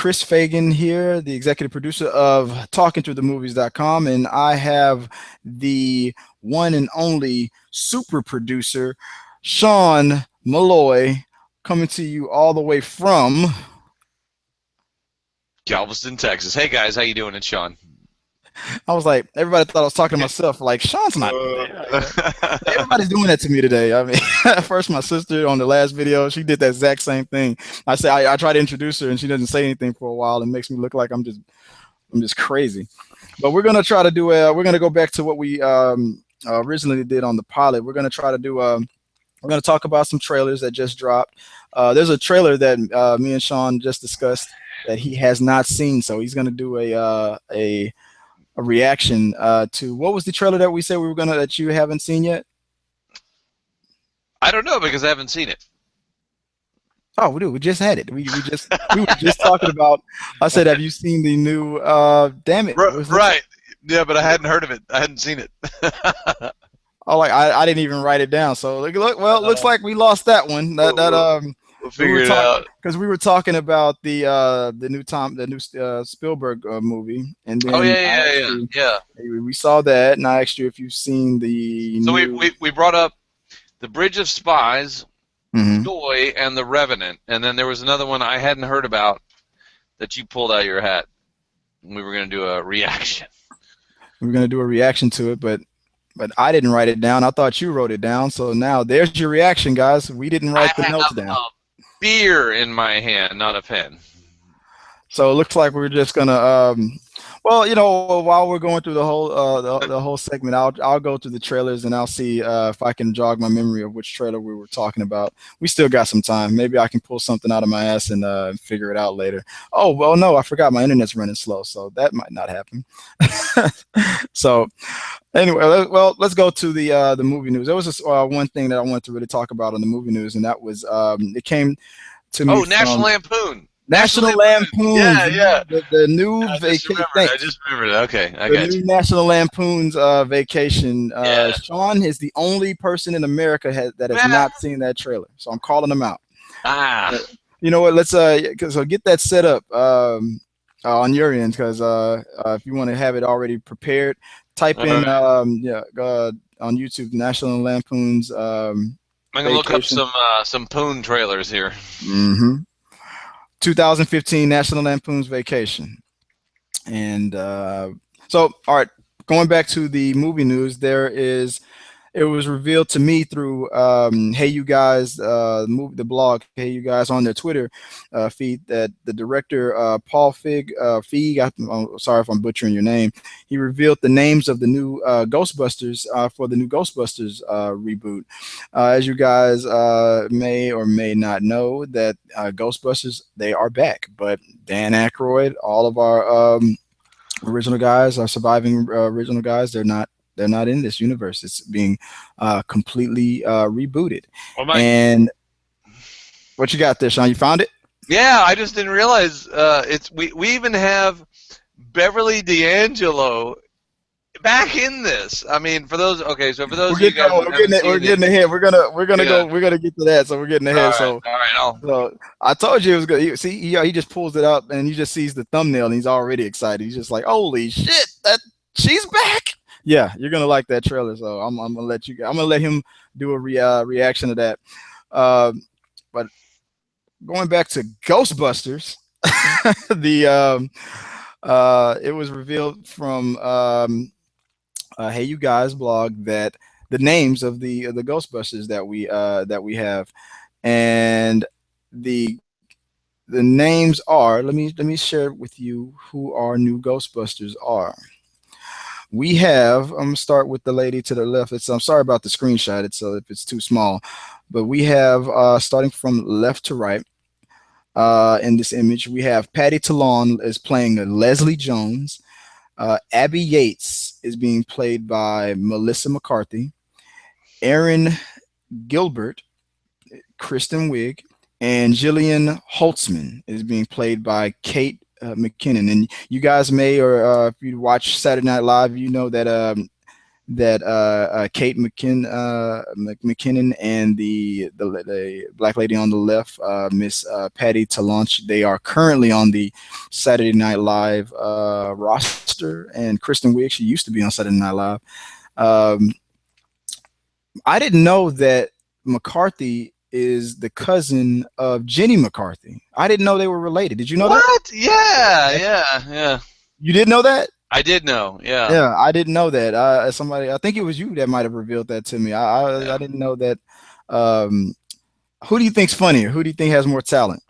Chris Fagan here, the executive producer of TalkingThroughTheMovies.com, and I have the one and only super producer, Sean Malloy, coming to you all the way from Galveston, Texas. Hey guys, how you doing? It's Sean. I was like, everybody thought I was talking to myself. Like, Sean's not there. Everybody's doing that to me today. I mean, at first, my sister on the last video, she did that exact same thing. I try to introduce her, and she doesn't say anything for a while, and makes me look like I'm just crazy. But we're gonna try to do we're gonna go back to what we originally did on the pilot. We're gonna try to do we're gonna talk about some trailers that just dropped. There's a trailer that me and Sean just discussed that he has not seen, so he's gonna do a reaction to what was the trailer that we said we were gonna that you haven't seen yet? I don't know because I haven't seen it. Oh, we do. We just had it. We were just talking about. I said, have you seen the new? Damn it! Right. Yeah, but I hadn't heard of it. I hadn't seen it. Oh, like I didn't even write it down. So look. Well, it looks like we lost that one. We'll figure it out because we were talking about the new Spielberg movie, and then yeah. We saw that, and I asked you if you've seen the. So new... we brought up The Bridge of Spies, Mm-hmm. Joy, and The Revenant, and then there was another one I hadn't heard about that you pulled out of your hat. We were going to do a reaction. We were going to do a reaction to it, but I didn't write it down. I thought you wrote it down. So now there's your reaction, guys. We didn't write the notes down. A beer in my hand, not a pen. So it looks like we're just gonna well, you know, while we're going through the whole the whole segment, I'll go through the trailers and I'll see if I can jog my memory of which trailer we were talking about. We still got some time. Maybe I can pull something out of my ass and figure it out later. Oh well, no, I forgot my internet's running slow, so that might not happen. So anyway, let's go to the movie news. There was this one thing that I wanted to really talk about on the movie news, and that was it came to me. Oh, National Lampoon. National Lampoon. Yeah. The new vacation. I just remembered. Okay, I got you. National Lampoon's vacation. Sean is the only person in America that has not seen that trailer, so I'm calling him out. You know what? Let's so get that set up on your end, because if you want to have it already prepared, type in on YouTube National Lampoon's. I'm gonna look up some Poon trailers here. Mm-hmm. 2015 National Lampoon's Vacation. And so, all right, going back to the movie news, it was revealed to me through Hey You Guys, the blog Hey You Guys on their Twitter feed, that the director Paul Feig, I'm sorry if I'm butchering your name, he revealed the names of the new Ghostbusters for the new Ghostbusters reboot. As you guys may or may not know, that Ghostbusters, they are back, but Dan Aykroyd, all of our original guys, our surviving original guys, they're not in this universe. It's being completely rebooted. And what you got there, Sean? You found it? Yeah, I just didn't realize we even have Beverly D'Angelo back in this. I mean, for those of you guys, we're getting ahead. We're gonna get to that. So we're getting ahead. All right. So I told you it was good. He just pulls it up and he just sees the thumbnail and he's already excited. He's just like, holy shit, she's back. Yeah, you're gonna like that trailer, so I'm gonna let him do a reaction to that. But going back to Ghostbusters, it was revealed from Hey You Guys blog that the names of the Ghostbusters that we have, and the names are, let me share with you who our new Ghostbusters are. We have, I'm gonna start with the lady to the left. I'm sorry about the screenshot. If it's too small, but we have starting from left to right in this image. We have Patty Talon is playing Leslie Jones. Abby Yates is being played by Melissa McCarthy. Aaron Gilbert, Kristen Wiig, and Jillian Holtzman is being played by Kate McKinnon. And you guys may, or if you watch Saturday Night Live, you know that that Kate McKinnon and the black lady on the left, Miss Patty Talanch, they are currently on the Saturday Night Live roster. And Kristen Wiig, she used to be on Saturday Night Live. Um, I didn't know that McCarthy is the cousin of Jenny McCarthy. I didn't know they were related. Did you know that? What? Yeah, yeah, yeah. You did know that? I did know. Yeah, Yeah, I didn't know that. Somebody, I think it was you that might have revealed that to me. I yeah. didn't know that. Um, who do you think's funnier? Who do you think has more talent?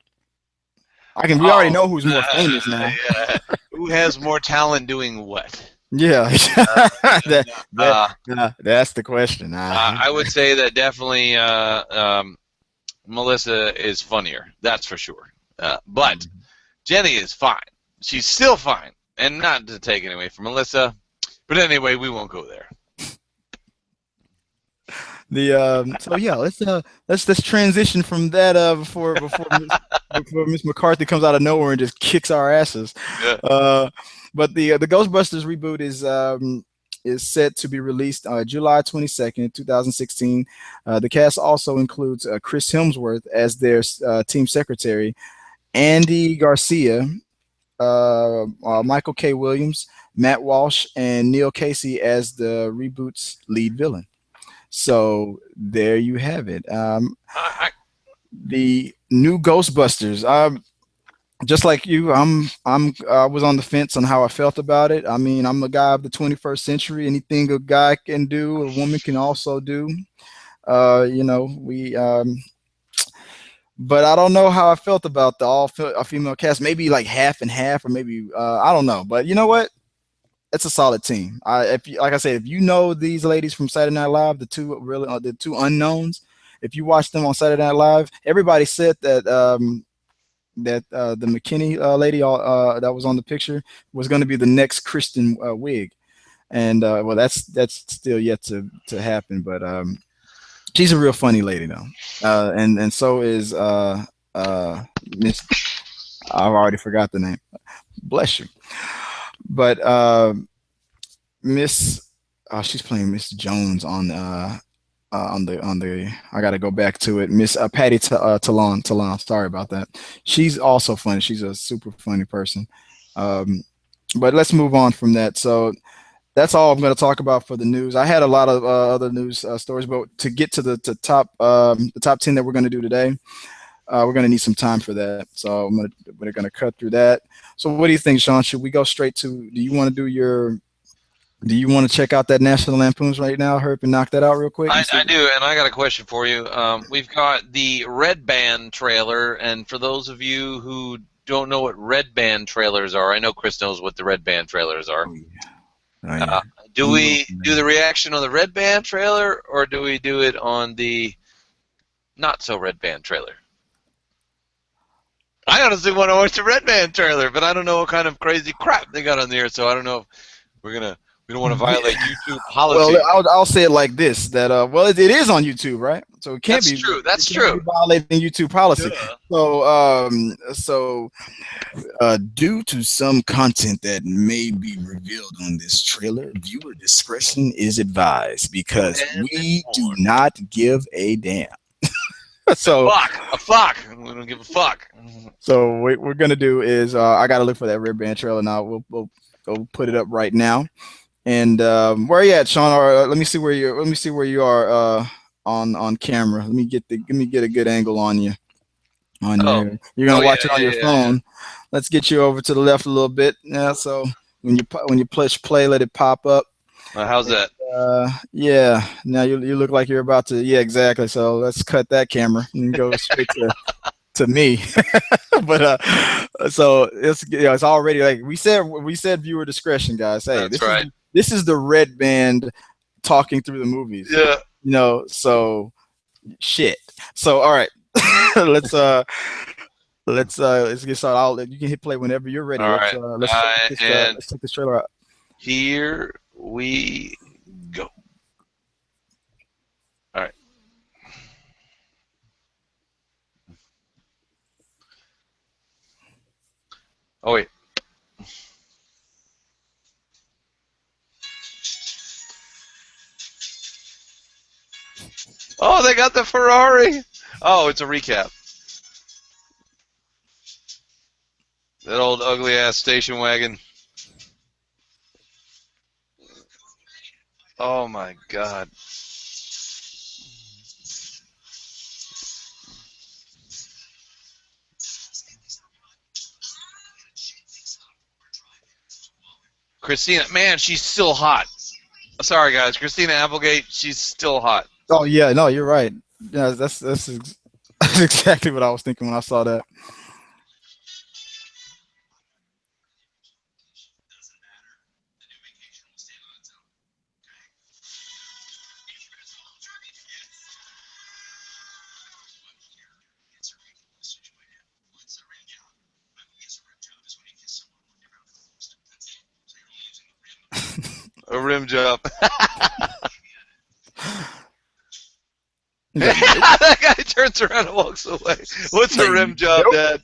We already Oh, know who's more famous now. yeah. Who has more talent doing what? Yeah, Uh, that that uh, that's the question. I would say that definitely Melissa is funnier. That's for sure. But Jenny is fine. She's still fine. And not to take it away from Melissa. But anyway, we won't go there. The so yeah, let's transition from that before Miss McCarthy comes out of nowhere and just kicks our asses. Yeah. Uh, but the Ghostbusters reboot is set to be released July 22nd, 2016. The cast also includes Chris Hemsworth as their team secretary, Andy Garcia, Michael K. Williams, Matt Walsh, and Neil Casey as the reboot's lead villain. So there you have it. I, The new Ghostbusters. Just like you, I was on the fence on how I felt about it. I mean, I'm a guy of the 21st century. Anything a guy can do, a woman can also do. We. But I don't know how I felt about the female cast. Maybe like half and half, or maybe I don't know. But you know what? It's a solid team. Like I said, if you know these ladies from Saturday Night Live, the two unknowns, if you watch them on Saturday Night Live, everybody said that the McKinney lady that was on the picture was going to be the next Kristen Wiig, and well, that's still yet to happen. But she's a real funny lady though, and so is Miss. I've already forgot the name. Bless you. But Miss, she's playing Miss Jones on the. I got to go back to it. Miss Patty Talon. Sorry about that. She's also funny. She's a super funny person. Um, but let's move on from that. So that's all I'm going to talk about for the news. I had a lot of other news stories, but to get to the top 10 that we're going to do today, we're going to need some time for that. So we're going to cut through that. So what do you think, Sean? Should we go straight to? Do you want to do your? Do you want to check out that National Lampoons right now? Hurry up and knock that out real quick and I see. do, and I got a question for you. We've got the Red Band trailer, and for those of you who don't know what Red Band trailers are, I know Chris knows what the Red Band trailers are. Oh yeah. Oh yeah. Do I'm a little we do familiar. the reaction on the Red Band trailer, or do we do it on the not so Red Band trailer? I honestly want to watch the Red Band trailer, but I don't know what kind of crazy crap they got on there, so I don't know if we're gonna. We don't want to violate YouTube Well, policy. I'll say it like this: that well, it is on YouTube, right? So That's true. it That's can't be true. violating YouTube policy. Duh. So due to some content that may be revealed on this trailer, viewer discretion is advised because And we do more. not give a damn. A so fuck. A fuck. We don't give a fuck. so what we're gonna do is I gotta look for that Red Band trailer now. We'll go put it up right now. And where are you at, Sean? Or let me see where you are on camera. Let me get a good angle on you. On Oh. your You're Oh gonna yeah, watch it on yeah, your yeah, yeah. phone. Let's get you over to the left a little bit. Yeah. So when you push play, let it pop up. How's that? Yeah. Now you look like you're about to. Yeah, exactly. So let's cut that camera and go straight to me. But so it's already like we said viewer discretion, guys. Hey, That's right. this is the Red Band talking through the movies. Yeah. So shit. So all right. let's uh let's get started. You can hit play whenever you're ready. All right. And Let's take this trailer out. here we go. All right. Oh wait. Oh, they got the Ferrari. Oh, it's a recap. That old ugly ass station wagon. Oh my God. Christina, man, she's still hot. Sorry guys, Christina Applegate, she's still hot. Oh yeah, no, you're right. Yeah, that's exactly what I was thinking when I saw that. A rim job. He's like, nope. That guy turns around and walks away. What's a Like, rim job, nope. Dad?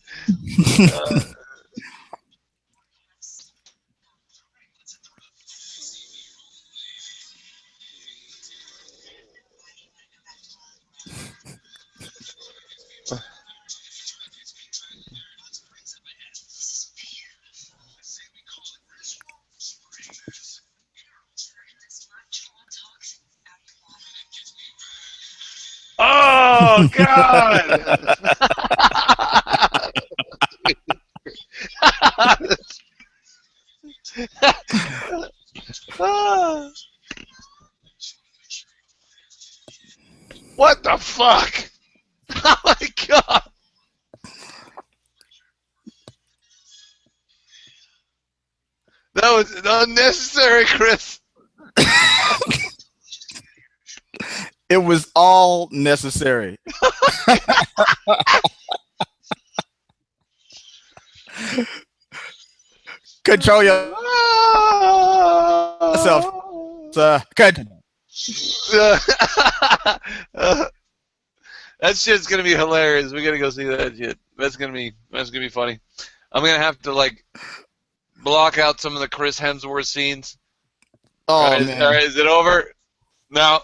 Uh, oh God! What the fuck? Oh my God! That was unnecessary, Chris. It was all necessary. Control yourself, sir. Good. That shit's gonna be hilarious. We gotta go see that shit. That's gonna be funny. I'm gonna have to like block out some of the Chris Hemsworth scenes. Oh man. All right, is it over? No.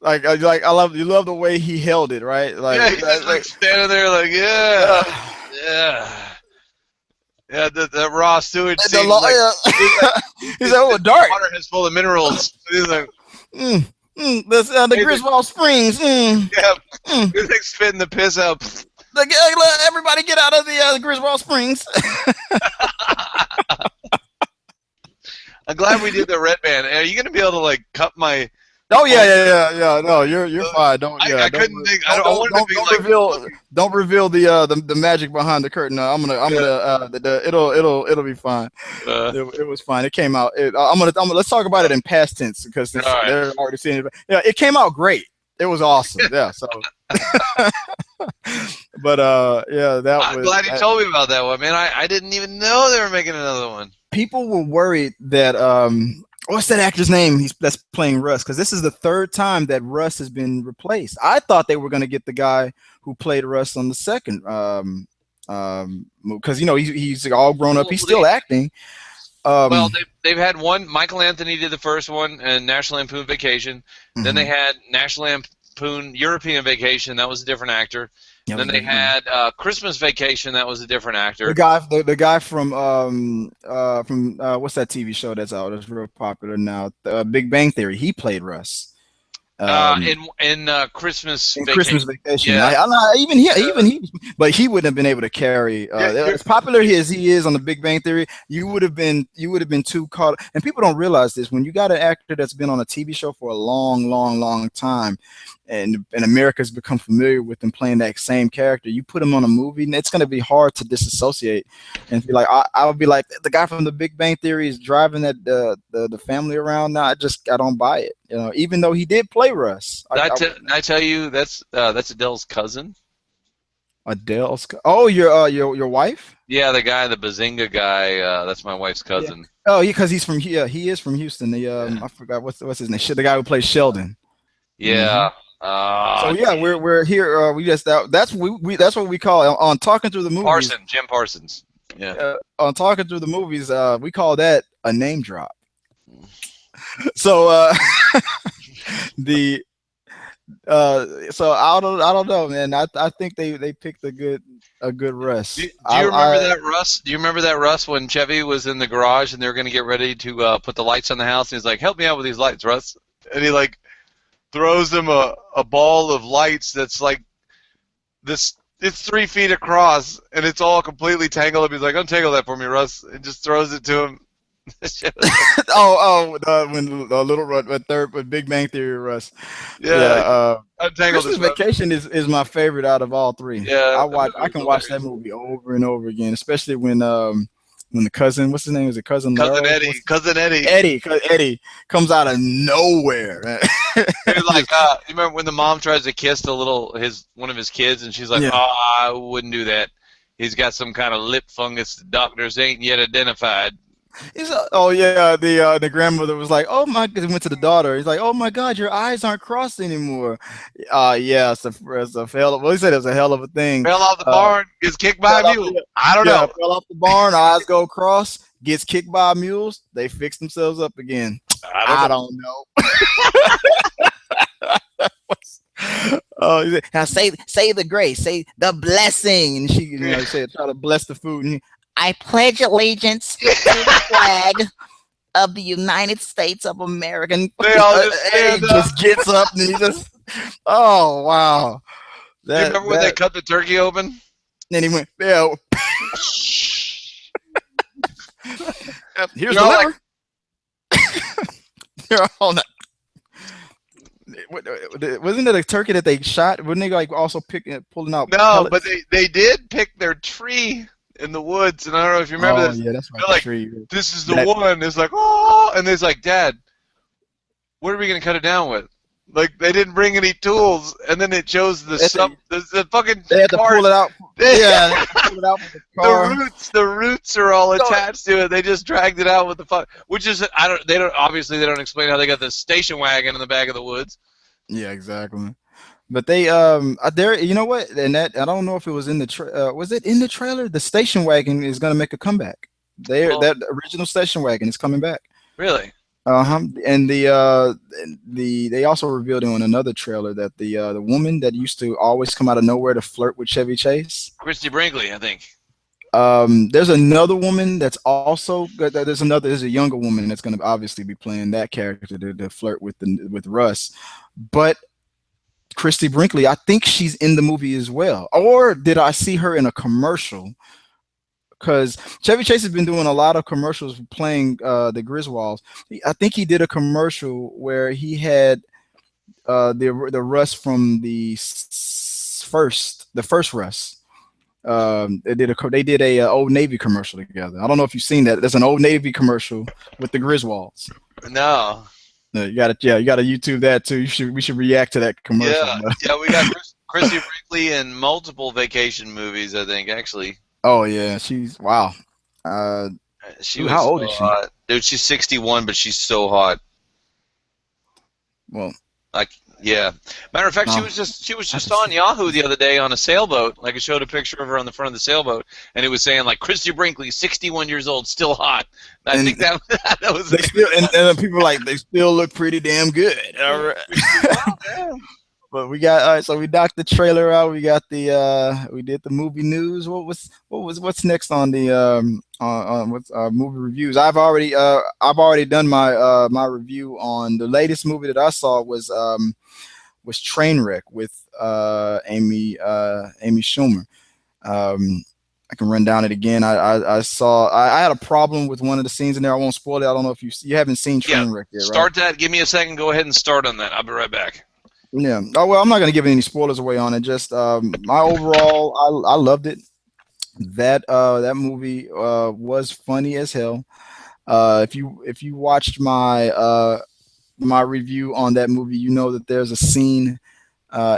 Like I love you love the way he held it, right? Like, Yeah, he's just like standing there, like yeah, uh, yeah, yeah. The raw sewage the scene. law, Like, he's like, oh, dark. water is full of minerals. He's like, Mm, the Griswold Springs. yeah, Mm. he's like spitting the piss out. Everybody get out of the Griswold Springs. I'm glad we did the red band. Are you gonna be able to like cut my? Oh yeah. No, you're fine. Don't I couldn't think. I wanted to be like. Don't reveal the magic behind the curtain. I'm gonna it'll be fine. It was fine. It came out. I'm gonna let's talk about it in past tense because right. they're already seeing it. Yeah, it came out great. It was awesome. Yeah. So, but yeah, I'm glad you told me about that one, man. I didn't even know they were making another one. People were worried that what's that actor's name? That's playing Russ, because this is the third time that Russ has been replaced. I thought they were going to get the guy who played Russ on the second, because he's all grown up. He's still acting. Well, they've had one. Michael Anthony did the first one, and National Lampoon Vacation. Mm-hmm. Then they had National Lampoon European Vacation. That was a different actor. Yeah, then they had Christmas Vacation. That was a different actor. The guy from what's that TV show that's out? That's real popular now. Big Bang Theory. He played Russ. In Christmas Vacation. Christmas Vacation. Yeah. Even he, but he wouldn't have been able to carry. As popular as he is on the Big Bang Theory, you would have been too caught. And people don't realize this: when you got an actor that's been on a TV show for a long time, and America's become familiar with them playing that same character, you put him on a movie, and it's going to be hard to disassociate and be like, I would be like, the guy from the Big Bang Theory is driving the family around now. I don't buy it, even though he did play Russ. I tell you, that's Adele's cousin. Adele's? Oh, your wife? Yeah, the guy, the Bazinga guy. That's my wife's cousin. Yeah. Oh, because he's from here. He is from Houston. I forgot what's his name. The guy who plays Sheldon. Yeah. Mm-hmm. So yeah, we're here. We just that's what we call on talking through the movies. Jim Parsons. Yeah. On talking through the movies, we call that a name drop. So So I don't know, man. I think they picked a good Russ. Do you remember I that, Russ? Do you remember that, Russ, when Chevy was in the garage and they were going to get ready to put the lights on the house? And he's like, "Help me out with these lights, Russ." And he like throws him a ball of lights that's like this. It's 3 feet across and it's all completely tangled up. He's like, "Untangle that for me, Russ," and just throws it to him. when the little Russ, but Big Bang Theory Russ. Yeah, Yeah, untangle Christmas this, Russ. Vacation is my favorite out of all three. Yeah, that movie I was can watch that hilarious. movie over and over again, especially when the cousin, what's his name? Is it cousin Cousin Laurel? Eddie, cousin Eddie. Eddie comes out of nowhere. Man. Dude, like, Just, you remember when the mom tries to kiss the little his one of his kids, and she's like, yeah. "Oh, I wouldn't do that. He's got some kind of lip fungus the doctors ain't yet identified." Oh yeah, the grandmother was like, "Oh my," he went to the daughter. He's like, "Oh my God, your eyes aren't crossed anymore." Yeah, it's a hell. Well, he said it was a hell of a thing. Fell off the Uh, barn, gets kicked by a fell off, mule. I don't yeah, know. fell off the barn. Eyes go across. Gets kicked by mules. They fix themselves up again. I don't I know. don't know. Oh, now say the grace, say the blessing, and she said try to bless the food. And I pledge allegiance to the flag of the United States of America. And They fucking, all just Eddie stand up. just gets up and he just, oh wow, Do you remember when they that. cut the turkey open? Then he went, yeah, here's They're the all like, liver. They're all not, wasn't it a turkey that they shot? Wouldn't they like also pulling out no, but pellets? they did pick their tree in the woods, and I don't know if you remember Oh this. yeah, that's right. They're The like, tree. "This is the That one." It's like, "Oh," and it's like, "Dad, what are we gonna cut it down with?" Like they didn't bring any tools, and then it shows the that sub, the fucking they had to card. pull it out. Yeah, they had to pull it out with the car. The roots are all So, attached to it. They just dragged it out with the fuck, which is I don't. They don't obviously they don't explain how they got the station wagon in the back of the woods. yeah, exactly. But they there, you know what? And that I don't know if it was in the was it in the trailer? The station wagon is gonna make a comeback. There, Well, that original station wagon is coming back. really, Uh-huh. And they also revealed on another trailer that the woman that used to always come out of nowhere to flirt with Chevy Chase. Christy Brinkley, I think. There's another woman that's also there's a younger woman that's going to obviously be playing that character to flirt with Russ, but Christy Brinkley, I think she's in the movie as well. Or did I see her in a commercial? Because Chevy Chase has been doing a lot of commercials playing the Griswolds. I think he did a commercial where he had the Russ from the first Russ. They did a Old Navy commercial together. I don't know if you've seen that. There's an Old Navy commercial with the Griswolds. No. No, you got to YouTube that too. We should react to that commercial. Yeah, yeah, we got Christy Brinkley in multiple vacation movies. I think actually, Oh yeah, she's wow. Uh, she How was so old is she? hot, dude. She's 61, but she's so hot. Well, Like, yeah. Matter of fact, no, she was I have just to on see. Yahoo the other day on a sailboat. Like, it showed a picture of her on the front of the sailboat, and it was saying like Christy Brinkley, 61 years old, still hot. And I And think that that was they still and people are like they still look pretty damn good. All right. pretty well, yeah. But we got all right. So we knocked the trailer out. We got we did the movie news. What's next on the what's movie reviews? I've already done my review on the latest movie that I saw was Trainwreck with Amy Schumer. I can run down it again. I saw I had a problem with one of the scenes in there. I won't spoil it. I don't know if you haven't seen Yeah. Trainwreck yet, right? Start that. Give me a second. Go ahead and start on that. I'll be right back. Yeah. Oh well, I'm not gonna give any spoilers away on it. Just my overall, I loved it. That movie was funny as hell. If you watched my review on that movie, you know that there's a scene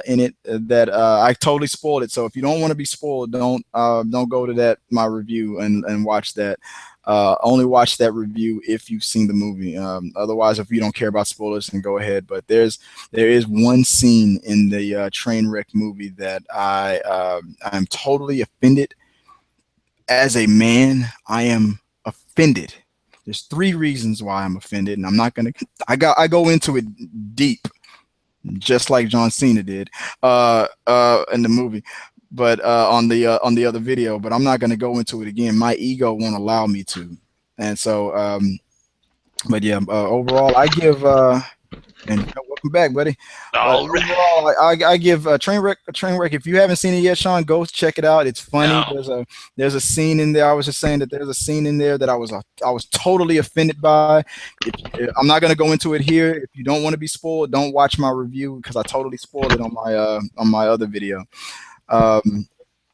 in it that I totally spoiled it. So if you don't want to be spoiled, don't go to that my review and watch that. Only watch that review if you've seen the movie. Otherwise, if you don't care about spoilers, then go ahead. But there is one scene in the Trainwreck movie that I'm totally offended. As a man, I am offended. There's three reasons why I'm offended, and I'm not gonna. I go into it deep. just like John Cena did in the movie, but on the other video. But I'm not going to go into it again. My ego won't allow me to, and so but yeah, overall, I give and welcome back, buddy. But All right. overall, I give a train wreck. If you haven't seen it yet, Sean, go check it out. It's funny. No. There's a scene in there. I was just saying that there's a scene in there that I was totally offended by. I'm not gonna go into it here. If you don't want to be spoiled, don't watch my review because I totally spoiled it on my other video. Um,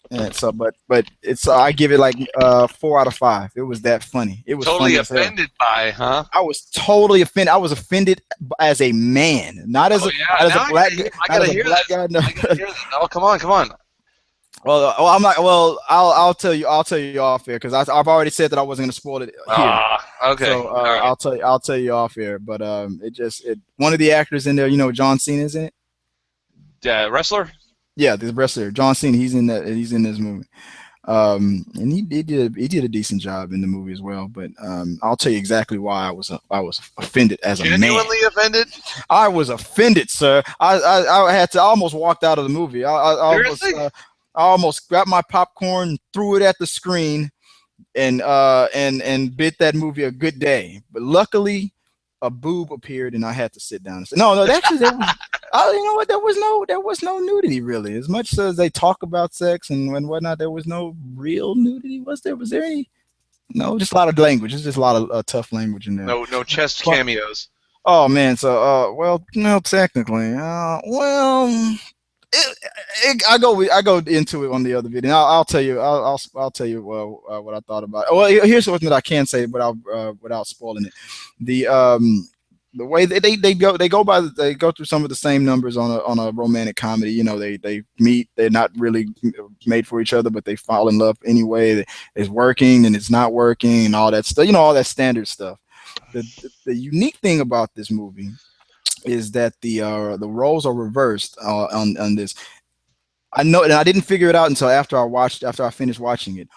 and so, but it's I give it like 4 out of 5. It was that funny. It was Totally funny as hell. offended by, huh? I was totally offended. I was offended as a man, not as Oh a yeah. not as a Now black I not gotta as a hear black this. guy. No. I gotta hear this. Oh, come on, come on. I'm not. Well, I'll tell you off here because I've already said that I wasn't going to spoil it here. Okay. So All right. I'll tell you off here. But it one of the actors in there, John Cena is in it. Wrestler? Yeah, this wrestler John Cena. He's in that. He's in this movie. And he did a decent job in the movie as well. But I'll tell you exactly why I was offended as a man. Genuinely offended? I was offended, sir. I had to I almost walked out of the movie. Seriously? I almost grabbed my popcorn, threw it at the screen, and bid that movie a good day. But luckily, a boob appeared, and I had to sit down and say, no, actually, there was. You know what? There was no nudity really. As much as they talk about sex and whatnot, there was no real nudity. Was there? Was there any? No, just a lot of language. It's just a lot of tough language in there. No chest cameos. Oh man, so well, no, technically, I go into it on the other video. I'll tell you, I'll tell you what I thought about it. Well, here's something that I can say without spoiling it. The way they go through some of the same numbers on a romantic comedy. They meet, they're not really made for each other, but they fall in love anyway. It's working and it's not working and all that stuff. All that standard stuff. The unique thing about this movie is that the roles are reversed on this. I know, and I didn't figure it out until after I finished watching it.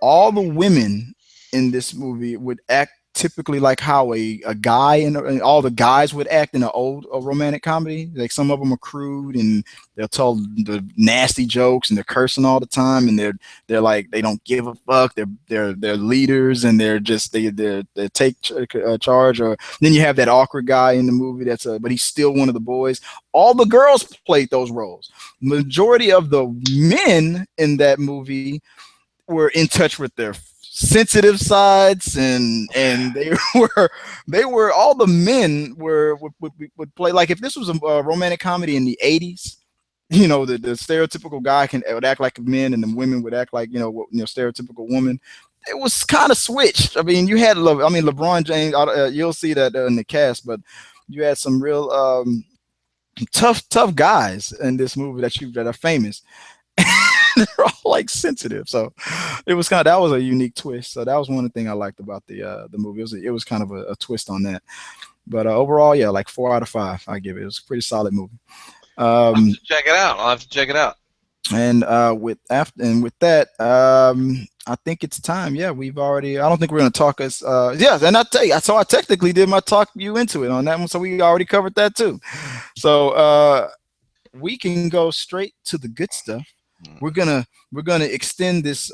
All the women in this movie would act typically like how a guy and all the guys would act in an old romantic comedy. Like some of them are crude and they'll tell the nasty jokes and they're cursing all the time and they're like they don't give a fuck. They're leaders and they're just they take charge. Or then you have that awkward guy in the movie but he's still one of the boys. All the girls played those roles. Majority of the men in that movie were in touch with their sensitive sides and they were all the men would play like if this was a romantic comedy in the 80s. The stereotypical guy would act like a man and the women would act like stereotypical woman. It was kind of switched. I mean, you had LeBron James, you'll see that in the cast, but you had some real tough guys in this movie that are famous. They're all like sensitive, so it was that was a unique twist. So that was one of the things I liked about the movie. It was kind of a twist on that. But overall, yeah, like 4 out of 5. I give it. It was a pretty solid movie. I'll have to check it out. I'll have to check it out. And with that, I think it's time. Yeah, we've already. I don't think we're gonna talk as. Yeah, and I tell you, so I technically did my talk you into it on that one, so we already covered that too. So we can go straight to the good stuff. We're gonna extend this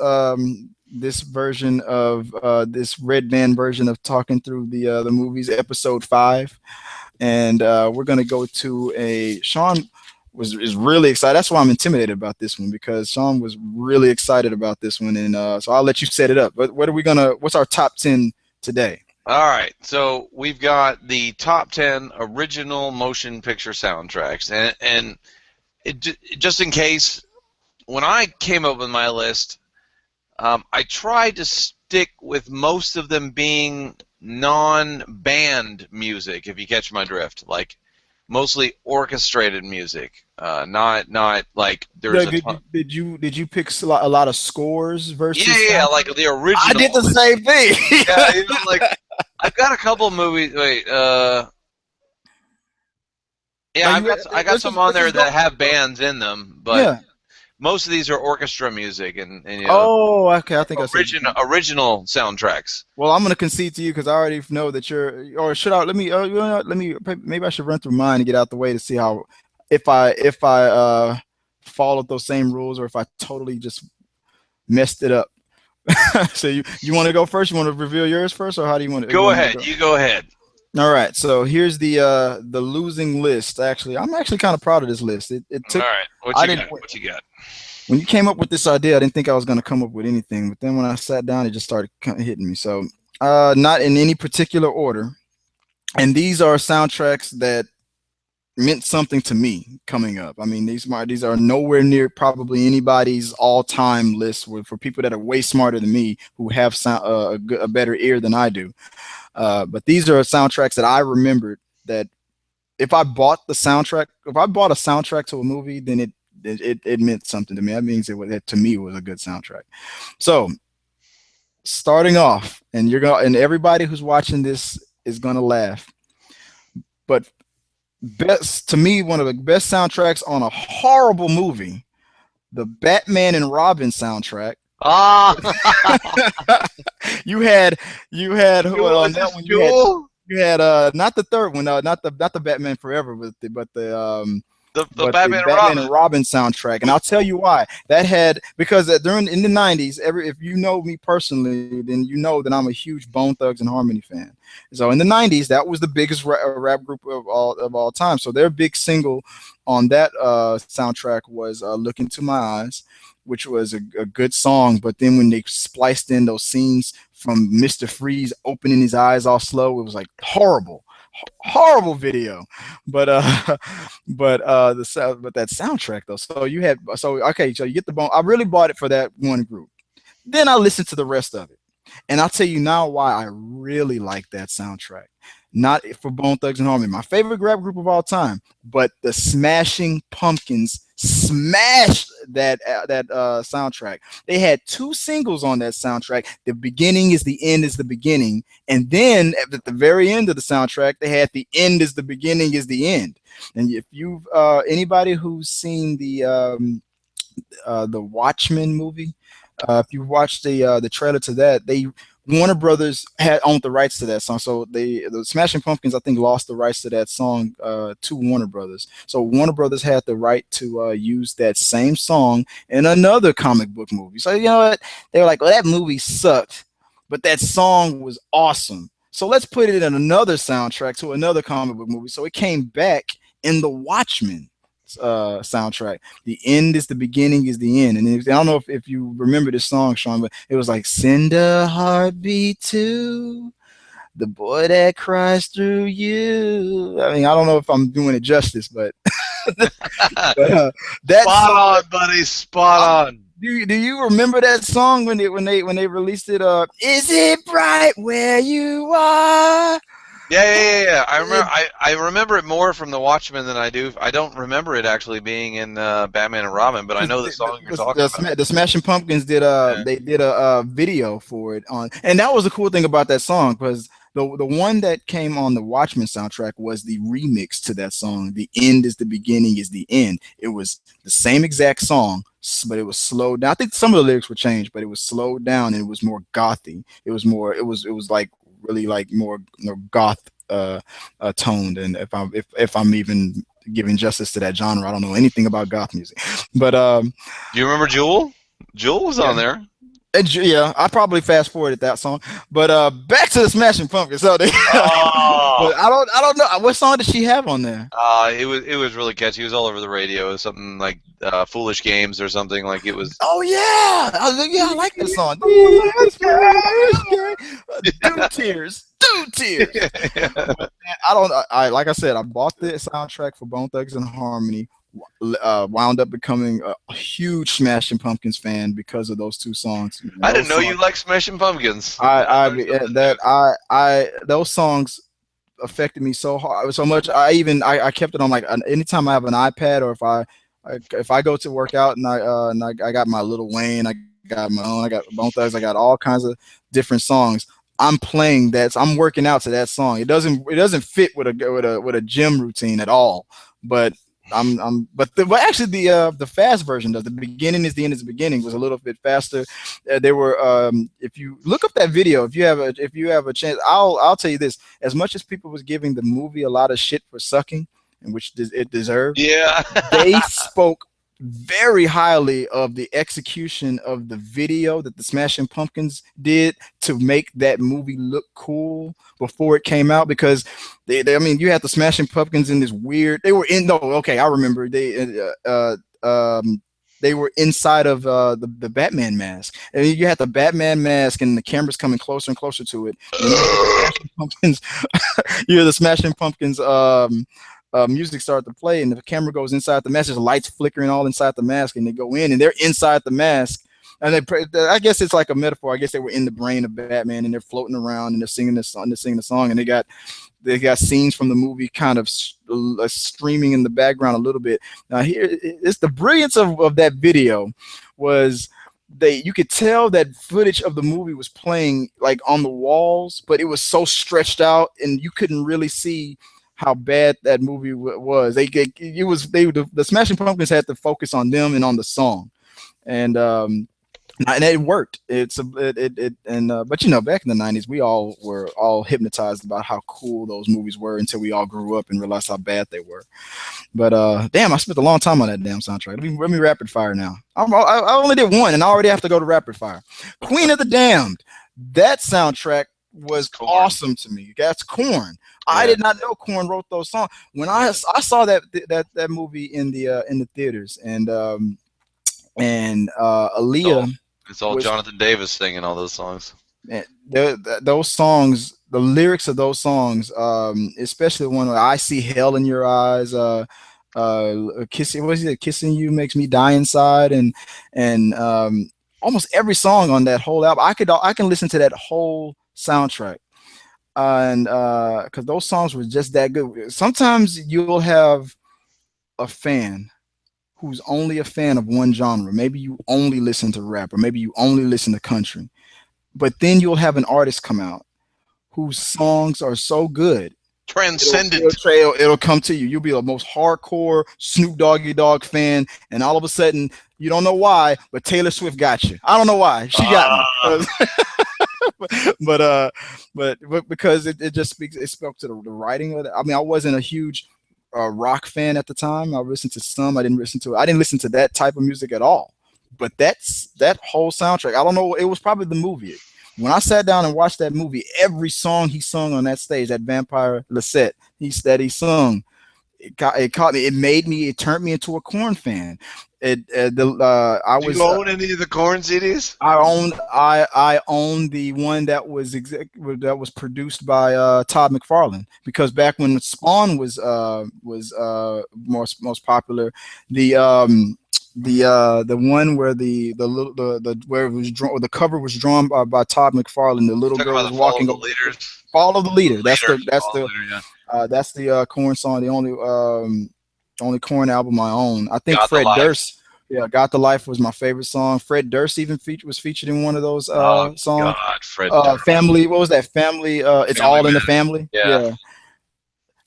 this version of this red band version of talking through the movies, episode 5, and we're gonna go to Sean is really excited. That's why I'm intimidated about this one because Sean was really excited about this one, and so I'll let you set it up. But what's our top 10 today? All right, so we've got the top 10 original motion picture soundtracks, and just in case. When I came up with my list, I tried to stick with most of them being non-band music, if you catch my drift, like mostly orchestrated music, not like there's a ton. Did you pick a lot of scores versus? Yeah, like the original. I did the same thing. Yeah, like I've got a couple of movies. Wait, yeah, I got some on there that have bands in them, but. Yeah. Most of these are orchestra music and oh, okay. I think original soundtracks. Well, I'm gonna concede to you because I already know that you're. Or should I? Let me. Maybe I should run through mine and get out the way to see how if I followed those same rules or if I totally just messed it up. So you want to go first? You want to reveal yours first, or how do you Go want me to ahead. go? You go ahead. All right. So here's the losing list. Actually, I'm actually kind of proud of this list. It All took right. What I you didn't got? What you got? when you came up with this idea, I didn't think I was going to come up with anything. But then when I sat down, it just started hitting me. So not in any particular order. And these are soundtracks that meant something to me coming up. I mean, these are nowhere near probably anybody's all time list for people that are way smarter than me who have a better ear than I do. But these are soundtracks that I remembered that if I bought a soundtrack to a movie, then it meant something to me. That means it to me was a good soundtrack. So starting off, and everybody who's watching this is gonna laugh, but best to me, one of the best soundtracks on a horrible movie, the Batman and Robin soundtrack. Ah, you had Jewel, on is that this one Jewel? you had not the third one, not the Batman Forever, The but the Batman and Batman and Robin. Robin soundtrack, and I'll tell you why. That had because during in the '90s, if you know me personally, then you know that I'm a huge Bone Thugs and Harmony fan. So in the '90s, that was the biggest rap group of all time. So their big single on that soundtrack was "Look Into My Eyes," which was a good song. But then when they spliced in those scenes from Mr. Freeze opening his eyes all slow, it was like horrible video. But but that soundtrack though. So you get the bone. I really bought it for that one group. Then I listened to the rest of it. And I'll tell you now why I really like that soundtrack. Not for Bone Thugs and Harmony, my favorite rap group of all time, but the Smashing Pumpkins smashed that soundtrack. They had two singles on that soundtrack. The beginning is the end is the beginning, and then at the very end of the soundtrack, they had the end is the beginning is the end. And if you've anybody who's seen the Watchmen movie. If you watch the trailer to that, they Warner Brothers had owned the rights to that song. So the Smashing Pumpkins I think lost the rights to that song to Warner Brothers. So Warner Brothers had the right to use that same song in another comic book movie. So you know what? They were like, well, that movie sucked, but that song was awesome. So let's put it in another soundtrack to another comic book movie. So it came back in the Watchmen soundtrack. The end is the beginning is the end. And I don't know if you remember this song, Sean, but it was like send a heartbeat to the boy that cries through you. I mean, I don't know if I'm doing it justice, but, but that Spot song. on, buddy. Spot on. Do you remember that song when they released it? Is it bright where you are? Yeah. I remember it more from the Watchmen than I do. I don't remember it actually being in Batman and Robin, but I know the song you're talking about. The Smashing Pumpkins did Yeah. they did a video for it on, and that was the cool thing about that song because the one that came on the Watchmen soundtrack was the remix to that song. The end is the beginning is the end. It was the same exact song, but it was slowed down. I think some of the lyrics were changed, but it was slowed down and it was more gothy. It was more. It was like really like more goth toned. And if I'm even giving justice to that genre, I don't know anything about goth music, but Do you remember Jewel? Jewel was on yeah. there. Yeah, I probably fast forwarded that song, but back to the Smashing Pumpkins. So they, Oh, but I don't know what song did she have on there. it was really catchy. It was all over the radio. It was something like "Foolish Games" or something like it was. Oh yeah, I like that song. These foolish do tears, do tears. But man, I don't. I like I said, I bought the soundtrack for Bone Thugs and Harmony. Wound up becoming a huge Smashing Pumpkins fan because of those two songs. Man, I didn't those know you songs, liked Smashing Pumpkins. I Learned something new. that I those songs affected me so hard, so much. I kept it on like anytime I have an iPad or if I go to work out and I got my Little Wayne, I got my own, I got Bone Thugs, I got all kinds of different songs. I'm playing that. I'm working out to that song. It doesn't fit with a gym routine at all. But but actually the fast version does. The beginning is the end is the beginning was a little bit faster. They were if you look up that video, if you have a chance, I'll tell you this. As much as people was giving the movie a lot of shit for sucking, and which it deserved. Yeah. They spoke very highly of the execution of the video that the Smashing Pumpkins did to make that movie look cool before it came out. Because I mean, you had the Smashing Pumpkins in this weird. They were in. No, okay, I remember they were inside of the Batman mask, and you had the Batman mask, and the camera's coming closer and closer to it. And you hear the Smashing Pumpkins, you hear the Smashing Pumpkins music start to play, and the camera goes inside the mask. There's lights flickering all inside the mask, and they go in, and they're inside the mask. And I guess it's like a metaphor. I guess they were in the brain of Batman, and they're floating around, and they're singing this song. They're singing the song, and they got scenes from the movie kind of streaming in the background a little bit. Now here, it's the brilliance of that video was you could tell that footage of the movie was playing like on the walls, but it was so stretched out, and you couldn't really see how bad that movie was. The Smashing Pumpkins had to focus on them and on the song, and it worked. But back in the 90s, we all were hypnotized about how cool those movies were until we all grew up and realized how bad they were. But damn, I spent a long time on that damn soundtrack. Let me rapid fire now. I only did one, and I already have to go to rapid fire. Queen of the Damned. That soundtrack was awesome to me. That's Korn. Yeah. I did not know Korn wrote those songs. When I saw that movie in the theaters, and Aaliyah. It's all Jonathan Davis singing all those songs. Man, those songs, the lyrics of those songs, especially the one where I see hell in your eyes, kissing you makes me die inside, and almost every song on that whole album, I can listen to that whole soundtrack, and because those songs were just that good. Sometimes you'll have a fan who's only a fan of one genre. Maybe you only listen to rap, or maybe you only listen to country. But then you'll have an artist come out whose songs are so good, transcendent. It'll come to you. You'll be the most hardcore Snoop Doggy Dogg fan, and all of a sudden, you don't know why, but Taylor Swift got you. I don't know why. She got me. but because it spoke to the writing of it. I mean, I wasn't a huge rock fan at the time. I listened to some. I didn't listen to that type of music at all. But that whole soundtrack, I don't know. It was probably the movie. When I sat down and watched that movie, every song he sung on that stage, that Vampire Lisette, he sung, it caught me. It turned me into a Korn fan. Do you own any of the Korn CDs? I own the one that was produced by Todd McFarlane, because back when Spawn was most popular, the one where where it was drawn, the cover was drawn by Todd McFarlane. The little girl was walking over. Follow the Leader. That's the Korn song. The only Korn album I own. I think Fred Durst. Yeah, "Got the Life" was my favorite song. Fred Durst even was featured in one of those songs. God, Fred Durst. Family. What was that? Family. It's Family All Man. In the Family. Yeah.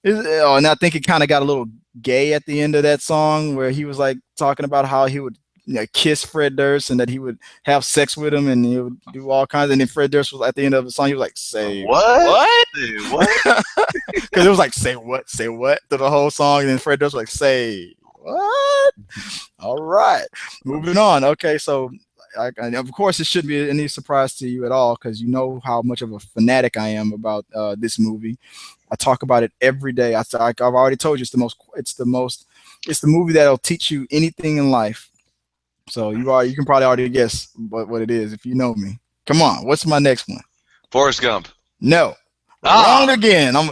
And I think it kind of got a little gay at the end of that song, where he was like talking about how he would kiss Fred Durst, and that he would have sex with him, and he would do all kinds. And then Fred Durst was at the end of the song, he was like, "Say what?" Because it was like, "Say what? Say what?" to the whole song, and then Fred Durst was like, "Say what?" All right, moving on. Okay, so of course it shouldn't be any surprise to you at all, because you know how much of a fanatic I am about this movie. I talk about it every day. I've already told you it's the movie that'll teach you anything in life. So you can probably already guess what it is if you know me. Come on, what's my next one? Forrest Gump. No. Wrong again. I'm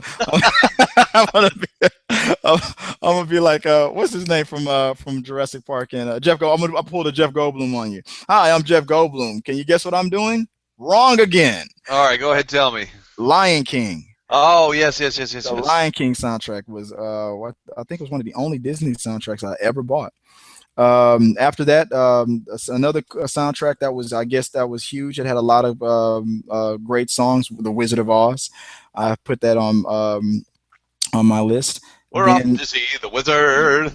gonna be like what's his name from Jurassic Park, and Jeff Go. I pulled a Jeff Goldblum on you. Hi, I'm Jeff Goldblum. Can you guess what I'm doing? Wrong again. All right, go ahead, tell me. Lion King. Oh, yes. The Lion King soundtrack was what I think was one of the only Disney soundtracks I ever bought. After that, another soundtrack that was huge. It had a lot of great songs. The Wizard of Oz. I put that on my list. We're off to see the wizard.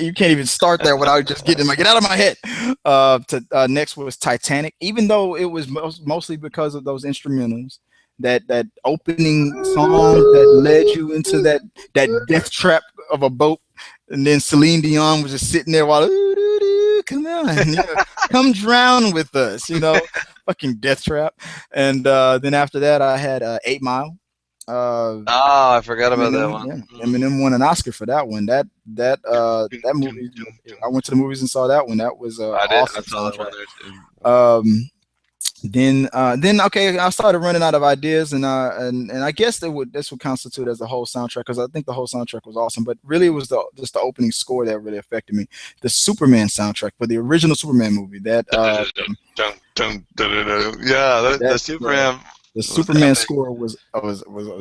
You can't even start there without just get out of my head. Next was Titanic, even though it was mostly because of those instrumentals. that opening song that led you into that death trap of a boat, and then Celine Dion was just sitting there while, "Ooh, doo, doo, come on, come drown with us," fucking death trap. And then after that, I had 8 Mile. Oh, I forgot about that Eminem, one. yeah, Eminem won an Oscar for that one. That movie, I went to the movies and saw that one. That was an I did. I awesome saw that one soundtrack. there too. Then okay, I started running out of ideas, and I guess this would constitute as the whole soundtrack, because I think the whole soundtrack was awesome. But really, it was just the opening score that really affected me. The Superman soundtrack for the original Superman movie. Yeah, the That Superman the was Superman epic. score was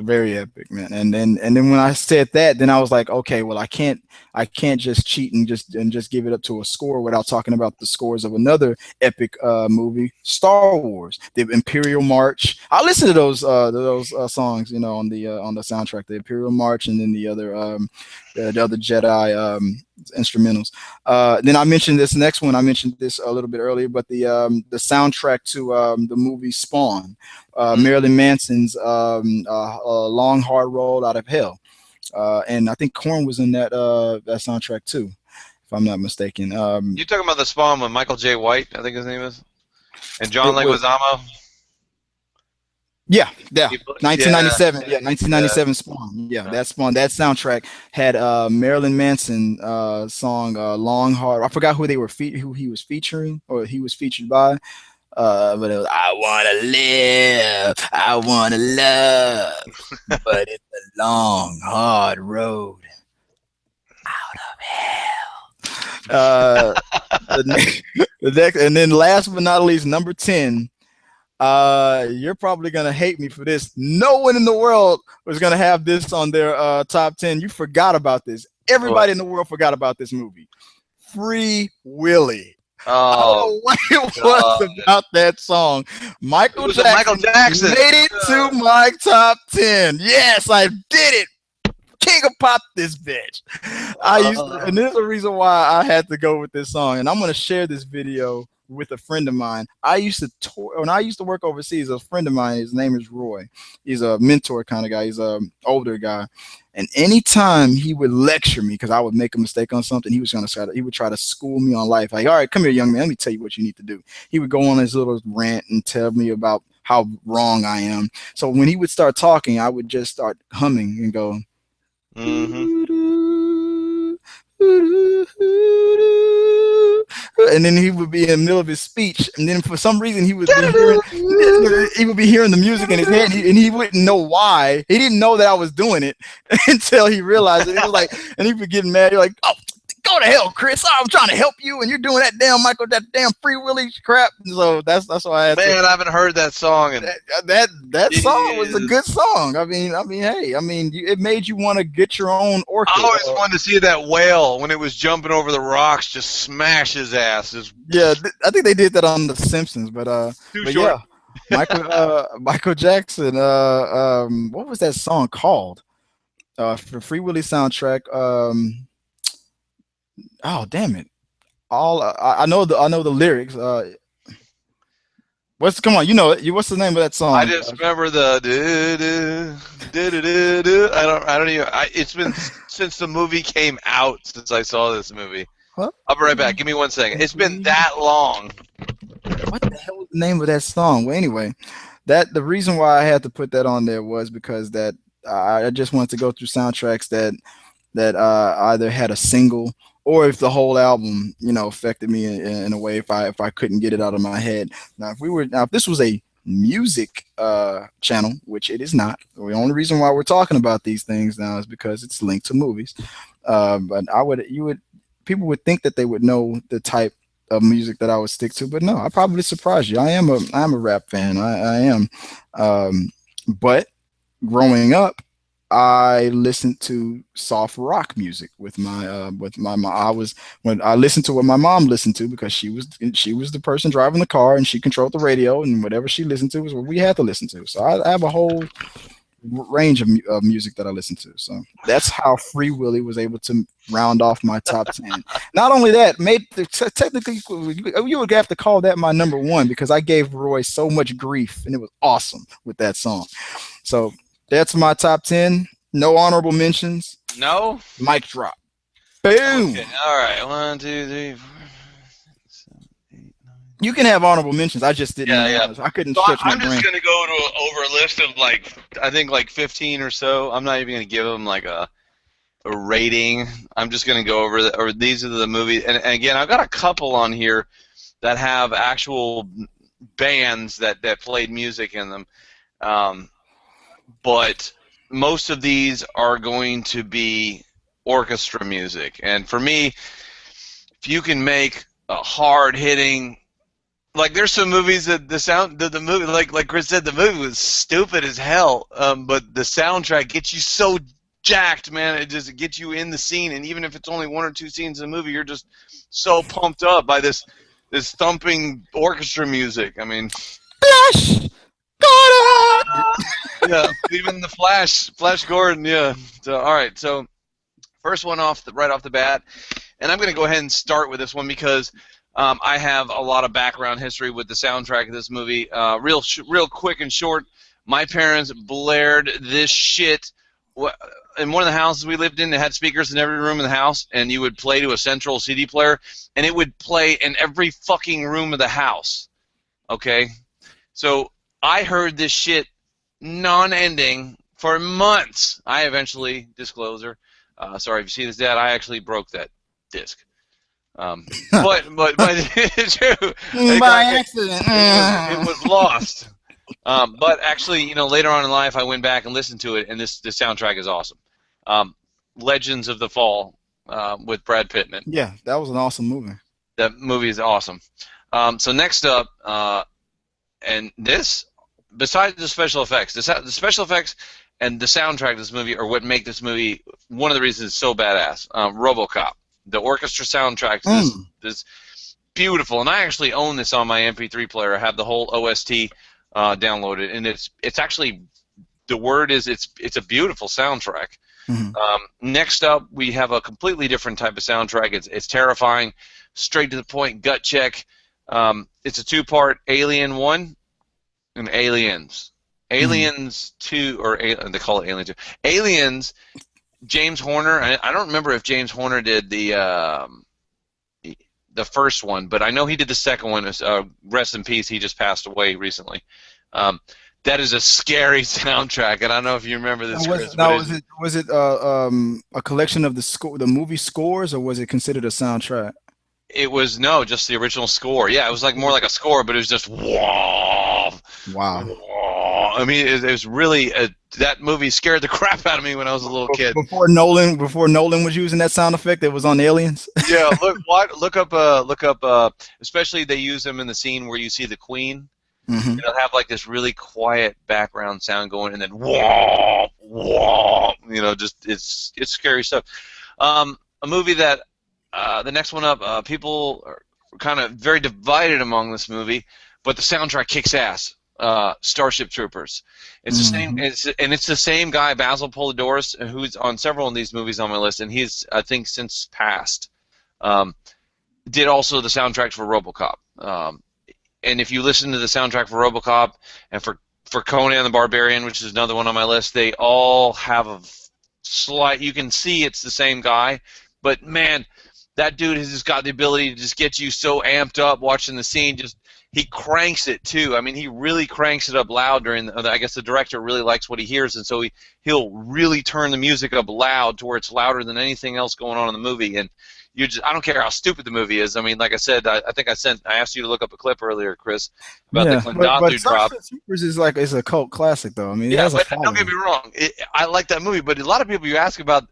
very epic, man. And then when I said that, then I was like, okay, well, I can't just cheat and just give it up to a score without talking about the scores of another epic movie, Star Wars, the Imperial March. I listen to those songs, on the soundtrack, the Imperial March, and then the other Jedi instrumentals. Then I mentioned this next one. I mentioned this a little bit earlier, but the soundtrack to the movie Spawn, Mm. Marilyn Manson's "Long Hard Road Out of Hell," and I think Korn was in that soundtrack too, if I'm not mistaken. You talking about the Spawn with Michael J. White? I think his name is, and John It was Leguizamo. yeah, Yeah, 1997, yeah, yeah. 1997 Spawn, yeah, that Spawn, that soundtrack had Marilyn Manson song "Long Hard." I forgot who he was featuring, or he was featured by. But it was, I wanna live, I wanna love, but it's a long, hard road out of hell. The next, and then last but not least, number 10. You're probably gonna hate me for this. No one in the world was gonna have this on their top 10. You forgot about this. What? Everybody in the world forgot about this movie. Free Willy. I don't Oh know what it God! was about that song. It Michael was a Michael Jackson Jackson. made it to my top 10. Yes, I did it. King of Pop, this bitch. And Uh, there's a reason why I had to go with this song. And I'm going to share this video with a friend of mine. I used to tour when I used to work overseas. A friend of mine, his name is Roy. He's a mentor kind of guy. He's an older guy. And anytime he would lecture me because I would make a mistake on something, he would try to school me on life. Like, all right, come here, young man, let me tell you what you need to do. He would go on his little rant and tell me about how wrong I am. So when he would start talking, I would just start humming and go, hmm and then he would be in the middle of his speech, and then for some reason he would be hearing the music in his head, and he wouldn't know why. He didn't know that I was doing it until he realized it. It was like, and he would get mad. You're like, oh, go to hell, Chris. I'm trying to help you, and you're doing that damn Michael, that damn Free Willy crap. So that's why I had to. Man, I haven't heard that song in That song was a years. good song. Hey, it made you want to get your own I orchid. always wanted to see that whale when it was jumping over the rocks, just smash his ass. Just Yeah, I think they did that on The Simpsons, but too yeah, short. Michael Jackson. What was that song called? For Free Willy soundtrack. Oh damn it! I know the lyrics. Come on? You know it. What's the name of that I song? just remember the do. I don't even. It's been since the movie came out since I saw this movie. Huh? I'll be right back. Give me 1 second. It's been that long. What the hell was the name of that song? Well, anyway, that the reason why I had to put that on there was because that I just wanted to go through soundtracks that either had a single, or if the whole album, affected me in a way, if I couldn't get it out of my head. If this was a music channel, which it is not, the only reason why we're talking about these things now is because it's linked to movies. But people would think that they would know the type of music that I would stick to, but no, I probably surprised you. I am a rap fan. I am. But growing up, I listened to soft rock music with my mom. When I listened to what my mom listened to, because she was the person driving the car, and she controlled the radio, and whatever she listened to was what we had to listen to. So I have a whole range of music that I listen to. So that's how Free Willy was able to round off my top 10. Not only that, technically you would have to call that my number one because I gave Roy so much grief and it was awesome with that song. So that's my top 10. No honorable mentions. No. Mic drop. Boom. Okay. All right. 1, 2, 3, 4, 5, 6, 7, 8, 9. You can have honorable mentions. I just didn't. Yeah. I couldn't So stretch my I'm brain. just gonna go over a list of I think 15 or so. I'm not even gonna give them a rating. I'm just gonna go over or these are the movies. And again, I've got a couple on here that have actual bands that played music in them. But most of these are going to be orchestra music. And for me, if you can make a hard-hitting, there's some movies that the movie, like Chris said, the movie was stupid as hell, but the soundtrack gets you so jacked, man. It gets you in the scene, and even if it's only 1 or 2 scenes in the movie, you're just so pumped up by this thumping orchestra music. I mean, Flash Gordon. yeah, even the Flash Gordon, yeah. So, all right, so first one right off the bat, and I'm going to go ahead and start with this one because I have a lot of background history with the soundtrack of this movie. Real quick and short, my parents blared this shit in one of the houses we lived in. They had speakers in every room in the house, and you would play to a central CD player, and it would play in every fucking room of the house. Okay? So I heard this shit non-ending for months. I eventually, disclosure, sorry if you see this, Dad, I actually broke that disc. But it's true. By accident. It was lost. But actually, later on in life, I went back and listened to it, and this soundtrack is awesome. Legends of the Fall with Brad Pitt in it. Yeah, that was an awesome movie. That movie is awesome. So next up, and this, besides the special effects, the special effects and the soundtrack of this movie are what make this movie one of the reasons it's so badass. RoboCop. The orchestra soundtrack is beautiful, and I actually own this on my MP3 player. I have the whole OST downloaded, and it's actually, the word is it's a beautiful soundtrack. Mm-hmm. Next up, we have a completely different type of soundtrack. It's terrifying, straight to the point, gut check. It's a 2-part, Alien 1 and Aliens. Aliens 2, or they call it Alien 2. Aliens. James Horner, I don't remember if James Horner did the first one, but I know he did the second one. Rest in peace, he just passed away recently. That is a scary soundtrack, and I don't know if you remember this, Chris. Was it a collection of the movie scores, or was it considered a soundtrack? It was just the original score. Yeah, it was more like a score, but it was just wow. I mean, it was really that movie scared the crap out of me when I was a little kid. Before Nolan was using that sound effect, it was on Aliens. Yeah, look up. Especially they use them in the scene where you see the Queen. Mm-hmm. They'll have this really quiet background sound going, and then whoa, just it's scary stuff. A movie that the next one up, people are kind of very divided among this movie, but the soundtrack kicks ass. Starship Troopers. It's the same, it's the same guy, Basil Polidoris, who's on several of these movies on my list, and he's, I think, since passed. Did also the soundtrack for RoboCop. And if you listen to the soundtrack for RoboCop and for Conan the Barbarian, which is another one on my list, they all have a slight. You can see it's the same guy, but man, that dude has just got the ability to just get you so amped up watching the scene. He cranks it too. I mean, he really cranks it up loud during. I guess the director really likes what he hears, and so he'll really turn the music up loud to where it's louder than anything else going on in the movie. And I don't care how stupid the movie is. I mean, like I said, I think I asked you to look up a clip earlier, Chris, about the Klendathu drop. Starship Troopers is a cult classic, though. I mean, it has a following. Don't get me wrong. I like that movie, but a lot of people you ask about.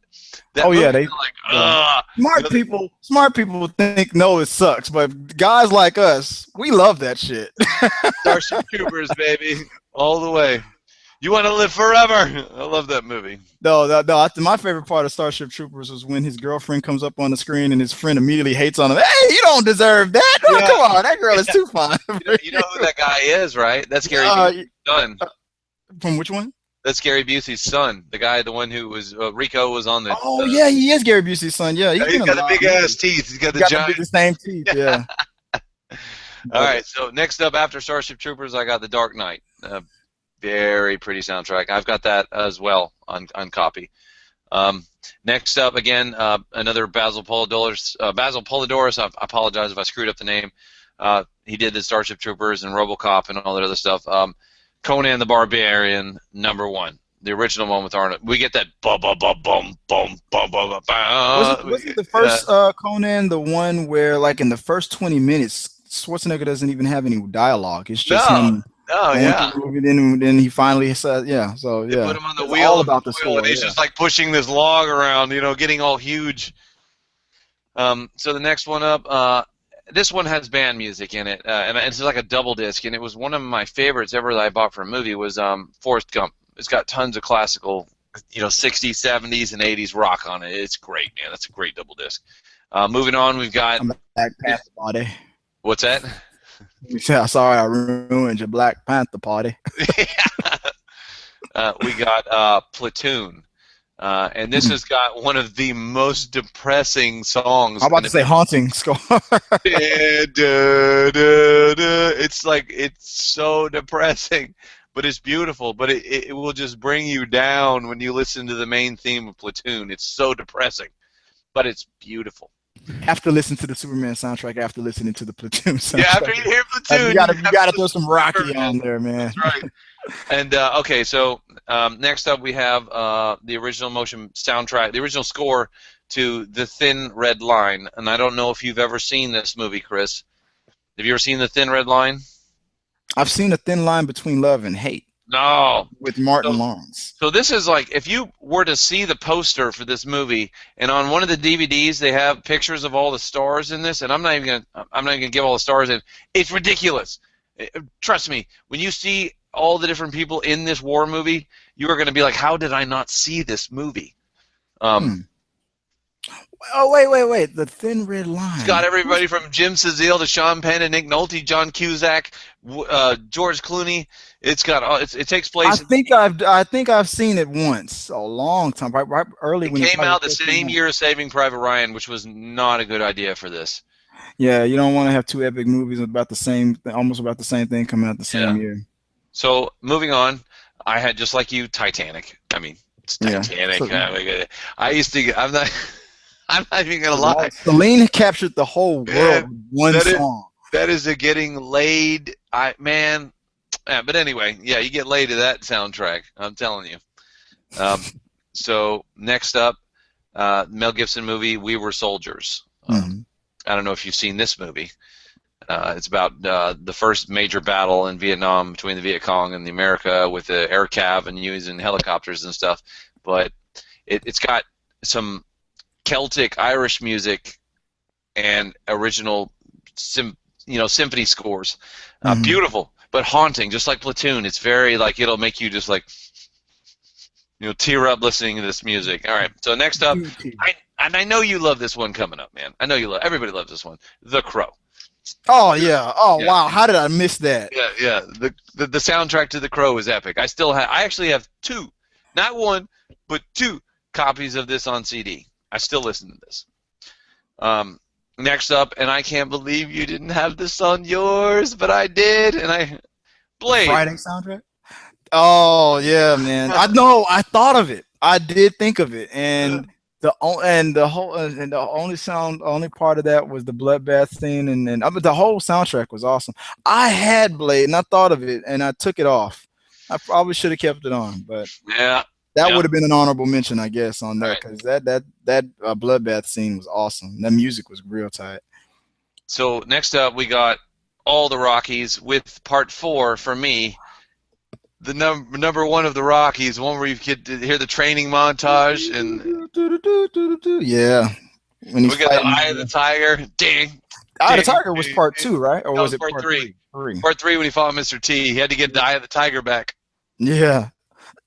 Smart people think no, it sucks, but guys like us, we love that shit. Starship Troopers, baby, all the way. You want to live forever? I love that movie. No. My favorite part of Starship Troopers was when his girlfriend comes up on the screen and his friend immediately hates on him. Hey, you don't deserve that. Oh, come on, that girl is too fine. You know who that guy is, right? That's Gary Done. From which one? That's Gary Busey's son, the one who was Rico was on the. Oh yeah, he is Gary Busey's son. Yeah, he's He's been in a got the lot of big ass movies. teeth. He's got He the got giant. the same teeth. Yeah. All But right, so next up after Starship Troopers, I got The Dark Knight. Very pretty soundtrack. I've got that as well on copy. Um, Next up, again, another Basil Polidoris. Basil Polidoris. I apologize if I screwed up the name. He did the Starship Troopers and RoboCop and all that other stuff. Conan the Barbarian, #1, the original one with Arnold. We get that bum bum bum bum bum bum bum bum. wasn't the first Conan the one where like in the first 20 minutes Schwarzenegger doesn't even have any dialogue? It's just No, him no, going through yeah. the movie. Then he finally says, yeah. So They yeah, put him on the it's all wheel of the about the wheel, and score. he's Yeah. just like pushing this log around, getting all huge. So the next one up, this one has band music in it, and it's like a double disc, and it was one of my favorites ever that I bought for a movie was Forrest Gump. It's got tons of classical, 60s, 70s, and 80s rock on it. It's great, man. That's a great double disc. Moving on, we've got I'm Black Panther party. what's that? You say, sorry, I ruined your Black Panther party. We got Platoon. And this has got one of the most depressing songs. I'm about to say haunting score. It's like it's so depressing, but it's beautiful. But it will just bring you down when you listen to the main theme of Platoon. It's so depressing, but it's beautiful. Have to listen to the Superman soundtrack after listening to the Platoon soundtrack. Yeah, after you hear Platoon, you gotta throw some Rocky on there, man. That's right. And okay, so next up we have the original motion soundtrack, the original score to The Thin Red Line. And I don't know if you've ever seen this movie, Chris. Have you ever seen The Thin Red Line? I've seen A Thin Line Between Love and Hate. No. With Martin Lawrence. So this is like if you were to see the poster for this movie, and on one of the DVDs they have pictures of all the stars in this, and I'm not even gonna give all the stars in. It's ridiculous. Trust me, when you see all the different people in this war movie, you are going to be like, how did I not see this movie? Oh, wait. The Thin Red Line. It's got everybody from Jim Caviezel to Sean Penn and Nick Nolte, John Cusack, George Clooney. It's got it takes place. I think I've seen it once, a long time, right early when it came out the same year as Saving Private Ryan, which was not a good idea for this. Yeah, you don't want to have two epic movies about the same, almost about the same thing coming out the same year. So moving on, I had just like you, Titanic. I mean, it's Titanic. Yeah. I used to. I'm not even gonna lie. Celine captured the whole world with one song. That is a getting laid. But anyway, yeah, you get laid to that soundtrack. I'm telling you. So next up, Mel Gibson movie, We Were Soldiers. I don't know if you've seen this movie. It's about the first major battle in Vietnam between the Viet Cong and the America with the air cav and using helicopters and stuff. But it's got some Celtic Irish music and original symphony scores. Beautiful, but haunting, just like Platoon. It's very like it'll make you just like tear up listening to this music. All right, so next up, I know you love this one coming up, man. I know everybody loves this one, The Crow. Oh yeah! Wow! How did I miss that? Yeah. The soundtrack to The Crow is epic. I actually have two, not one, but two copies of this on CD. I still listen to this. Next up, and I can't believe you didn't have this on yours, but I did, and Blade. Friday soundtrack. Oh yeah, man. I know. I thought of it. I did think of it, and the only part of that was the bloodbath scene, and the whole soundtrack was awesome. I had Blade, and I thought of it, and I took it off. I probably should have kept it on, but that would have been an honorable mention, I guess, on there, because that bloodbath scene was awesome. That music was real tight. So next up, we got all the Rockies with part 4 for me. The number one of the Rockies, one where you get to hear the training montage and when we got the Eye of the Tiger. Ding. Eye of the Tiger was part 2, right? Or was it part 3? 3. Part 3 when he fought Mr. T. He had to get the Eye of the Tiger back. Yeah.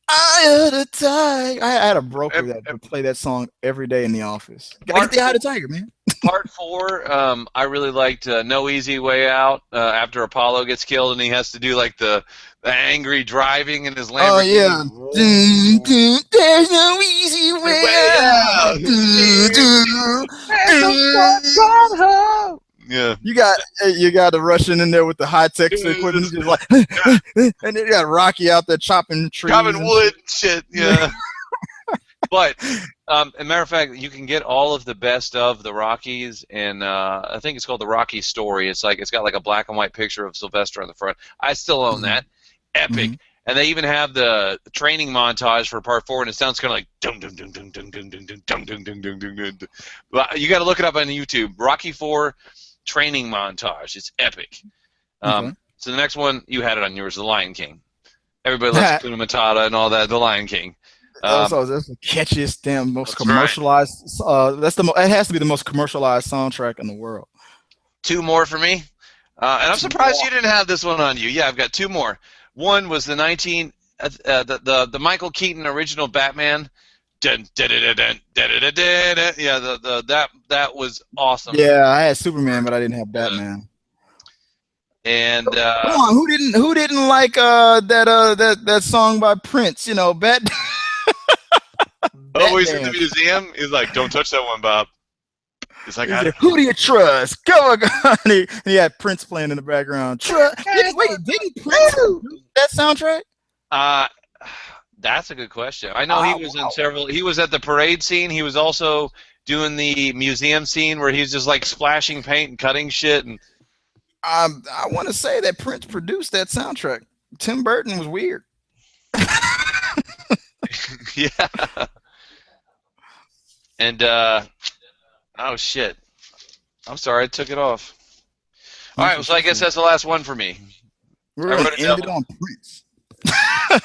Eye of the Tiger. I had a broker that would play that song every day in the office. Gotta get the Eye of the Tiger, man. Part 4, I really liked No Easy Way Out. After Apollo gets killed and he has to do like the angry driving in his Oh Lamborghini. yeah. Dun, dun, there's no easy way Yeah, out. Dun, dun, there's no dun. shortcut home. Yeah. You got the Russian in there with the high tech equipment. He's just like, and then you got Rocky out there chopping trees Chopping and wood shit. and shit. Yeah. But, as a matter of fact, you can get all of the best of the Rockies, and I think it's called the Rocky Story. It's got like a black and white picture of Sylvester on the front. I still own Mhm, that. Epic. mhm. And they even have the training montage for part 4, and it sounds kind of like dum dum dum dum dum dum dum dum dum dum dum dum dum dum. But you got to look it up on YouTube. Rocky 4 training montage. It's epic. Okay. So the next one you had it on yours, The Lion King. Everybody loves Hakuna Matata and all that. The Lion King. Also, that's the catchiest, damn, most That's right. commercialized. It has to be the most commercialized soundtrack in the world. 2 more for me. And I'm Two surprised more. you didn't have this one on you. Yeah, I've got 2 more. One was the 19 the Michael Keaton original Batman. Dun, dun, dun, dun, dun, dun, dun, dun, dun. Yeah, that was awesome. Yeah, I had Superman, but I didn't have Yeah. Batman. And Come on, who didn't like that song by Prince? oh, he's in the Batman. museum. He's like, "Don't touch that one, Bob." He's like, He "I said, don't "Who do you trust?" Go on, he had Prince playing in the background. Wait, didn't Prince know." do that soundtrack? Uh, that's a good question. I know he Ah, was in wow. several. He was at the parade scene. He was also doing the museum scene where he's just like splashing paint and cutting shit. And I want to say that Prince produced that soundtrack. Tim Burton was weird. yeah. And oh shit. I'm sorry, I took it off. All That's right, what so I she guess said. that's the last one for me. We're I gonna wrote it end down. it on Prince.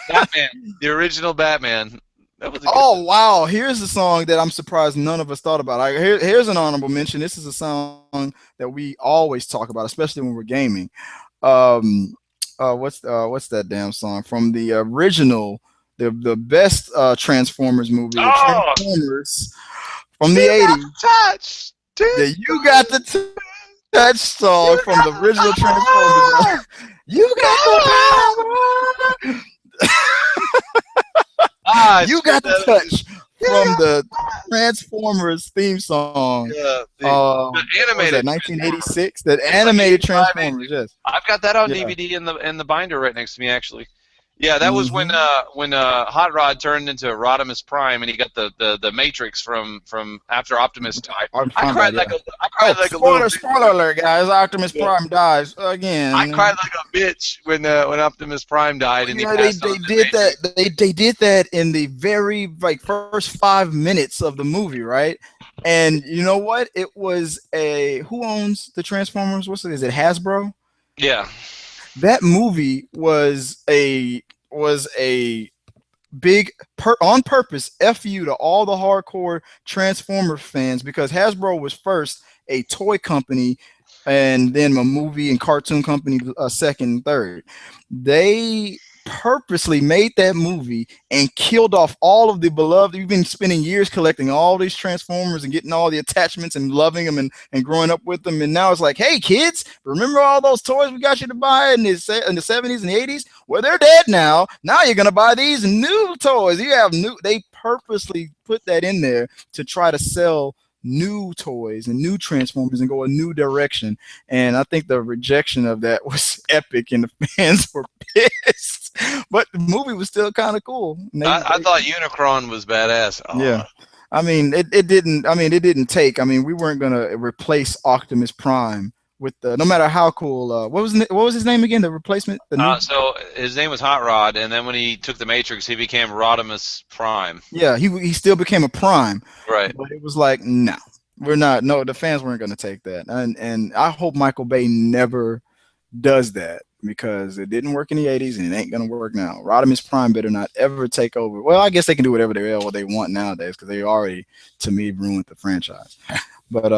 Batman, the original Batman. That was a good. Oh wow! Here's a song that I'm surprised none of us thought about. Here's an honorable mention. This is a song that we always talk about, especially when we're gaming. Um, what's that damn song from the original, the best Transformers movie, the Oh, Transformers from the you got '80s. the touch. The You Got the Touch song You from got the the original Transformers. power. You got the power. Ah, You shit, got the touch you from got the Transformers theme song. yeah, the What was that? animated Transformers. 1986. That It's like animated 85, Transformers. 86. Yes. I've got that on Yeah. DVD in the binder right next to me, actually. Yeah, that was when Hmm. Hot Rod turned into Rodimus Prime and he got the Matrix from after Optimus died. Optimus Prime died. Yeah. I Oh, cried like a little spoiler alert, guys! Optimus bitch. Prime dies I cried again. like a bitch when Optimus Prime died and he They, passed on they to the did that. Matrix. They did that in the very first 5 minutes of the movie, right? And you know what? It was a who owns the Transformers? Is it Hasbro? Yeah. That movie was a big on purpose fu to all the hardcore Transformer fans because Hasbro was first a toy company and then a movie and cartoon company second and third. They purposely made that movie and killed off all of the beloved. You've been spending years collecting all these Transformers and getting all the attachments and loving them and growing up with them. And now it's like, hey, kids, remember all those toys we got you to buy in the 70s and the 80s? Well, they're dead now. Now you're going to buy these new toys. They purposely put that in there to try to sell new toys and new Transformers and go a new direction. And I think the rejection of that was epic and the fans were pissed. But the movie was still kind of cool. I thought Unicron was badass. Yeah. Oh, I mean, it didn't. I mean, it didn't take. I mean, we weren't gonna replace Optimus Prime with the. No matter how cool. What was his name again? The replacement. The new. so his name was Hot Rod, and then when he took the Matrix, he became Rodimus Prime. Yeah, he still became a Prime, Right. but it was like, no, we're not. No, the fans weren't gonna take that, and I hope Michael Bay never does that because it didn't work in the 80s and it ain't gonna work now. Rodimus Prime better not ever take over. Well, I guess they can do whatever they want nowadays because they already, to me, ruined the franchise. But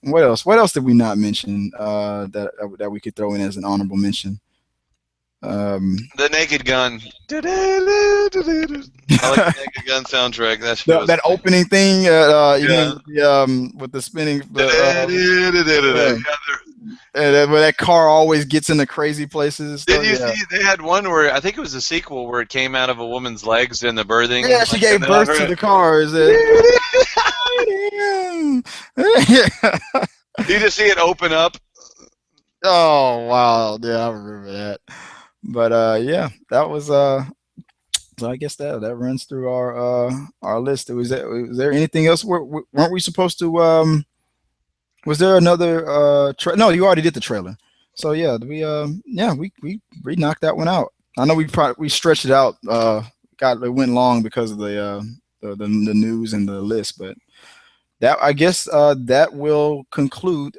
what else? What else did we not mention that we could throw in as an honorable mention? The Naked Gun. I like the Naked Gun soundtrack. That shit was that funny. opening thing, you Yeah. mean with the spinning, Yeah. yeah, and where that car always gets into crazy places and Did stuff. you Yeah, see? They had one where I think it was a sequel where it came out of a woman's legs in the yeah, birthing, she like in gave the birth to other. the car. Is it? You just see it open up. Oh wow, yeah, I remember that. But yeah, that was so I guess that runs through our list. Was there anything else? Weren't we supposed to was there another no, you already did the trailer. So yeah, we knocked that one out. I know we stretched it out got it went long because of the news and the list, but that I guess that will conclude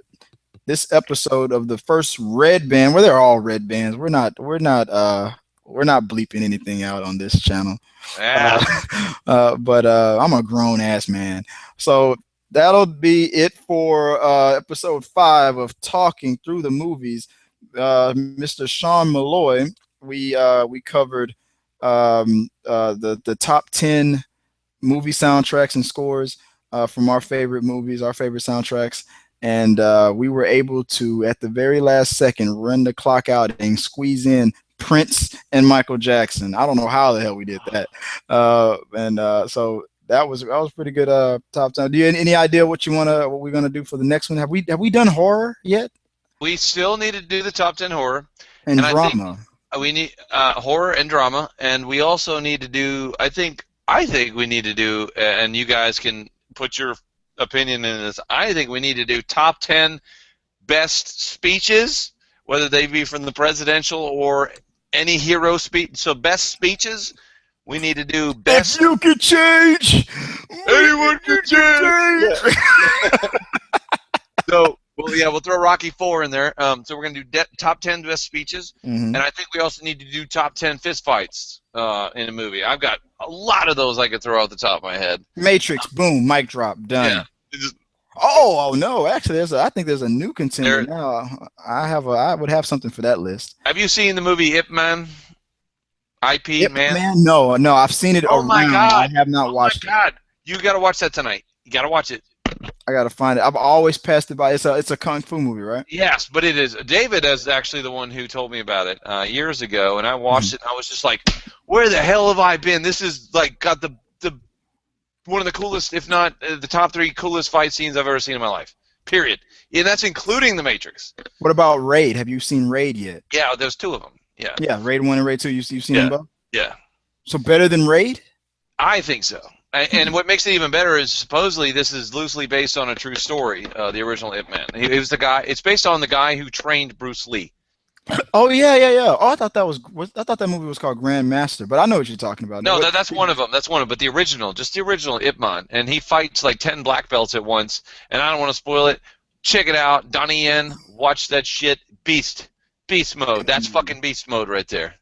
this episode of the first red band. Well, they're all red bands. We're not bleeping anything out on this channel. Yeah. Uh, but I'm a grown ass man. So that'll be it for episode 5 of talking through the movies. Mr. Sean Malloy, we covered the top 10 movie soundtracks and scores from our favorite movies, our favorite soundtracks. And we were able to, at the very last second, run the clock out and squeeze in Prince and Michael Jackson. I don't know how the hell we did that. And so that was pretty good top 10. Do you any idea what we're gonna do for the next one? Have we done horror yet? We still need to do the top 10 horror, And and I think drama. we need horror and drama, and we also need to do. I think we need to do, and you guys can put your opinion in this. I think we need to do top 10 best speeches, whether they be from the presidential or any hero speech. So best speeches, we need to do If best. you could change, Anyone can change. change. So, well, yeah, we'll throw Rocky 4 in there. So we're gonna do top 10 best speeches, and Mhm. I think we also need to do top 10 fist fights in a movie. I've got a lot of those I could throw out the top of my head. Matrix, boom, mic drop, Yeah, done. just, Oh no, actually, I think there's a new contender there. now. I would have something for that list. Have you seen the movie Ip Man? IP Yep, Man. man. No, I've seen it Oh my around. I God! have not Oh my watched it. God! You got to watch that tonight. You got to watch it. I gotta find it. I've always passed it by. It's a kung fu movie, right? Yes, but it is. David is actually the one who told me about it years ago, and I Mhm. watched it. And I was just like, "Where the hell have I been? This is like got the one of the coolest, if not the top 3 coolest fight scenes I've ever seen in my life. Period. And that's including the Matrix. What about Raid? Have you seen Raid yet? Yeah, there's 2 of them. Yeah, Yeah, Raid 1 and Raid 2. You've seen them yeah, both. yeah. So better than Raid? I think so. And what makes it even better is supposedly this is loosely based on a true story. The original Ip Man. He was the guy. It's based on the guy who trained Bruce Lee. Oh yeah. Oh, I thought that movie was called Grandmaster, but I know what you're talking about. No, that's one of them. That's one of them. But the original, just the original Ip Man, and he fights like 10 black belts at once. And I don't want to spoil it. Check it out, Donnie Yen. Watch that shit. Beast mode. That's fucking beast mode right there.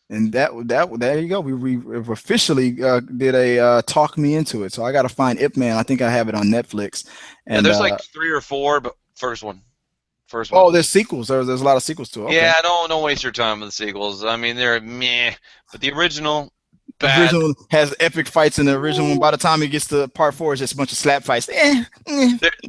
And that there you go. We've officially did a talk me into it. So I got to find Ip Man. I think I have it on Netflix. Yeah, And there's like 3 or 4, but first one. oh, there's sequels. There's a lot of sequels to it. Okay. Yeah, don't waste your time with the sequels. I mean, they're meh, but the original, The bad. original has epic fights in the original one. By the time it gets to part 4, it's just a bunch of slap fights.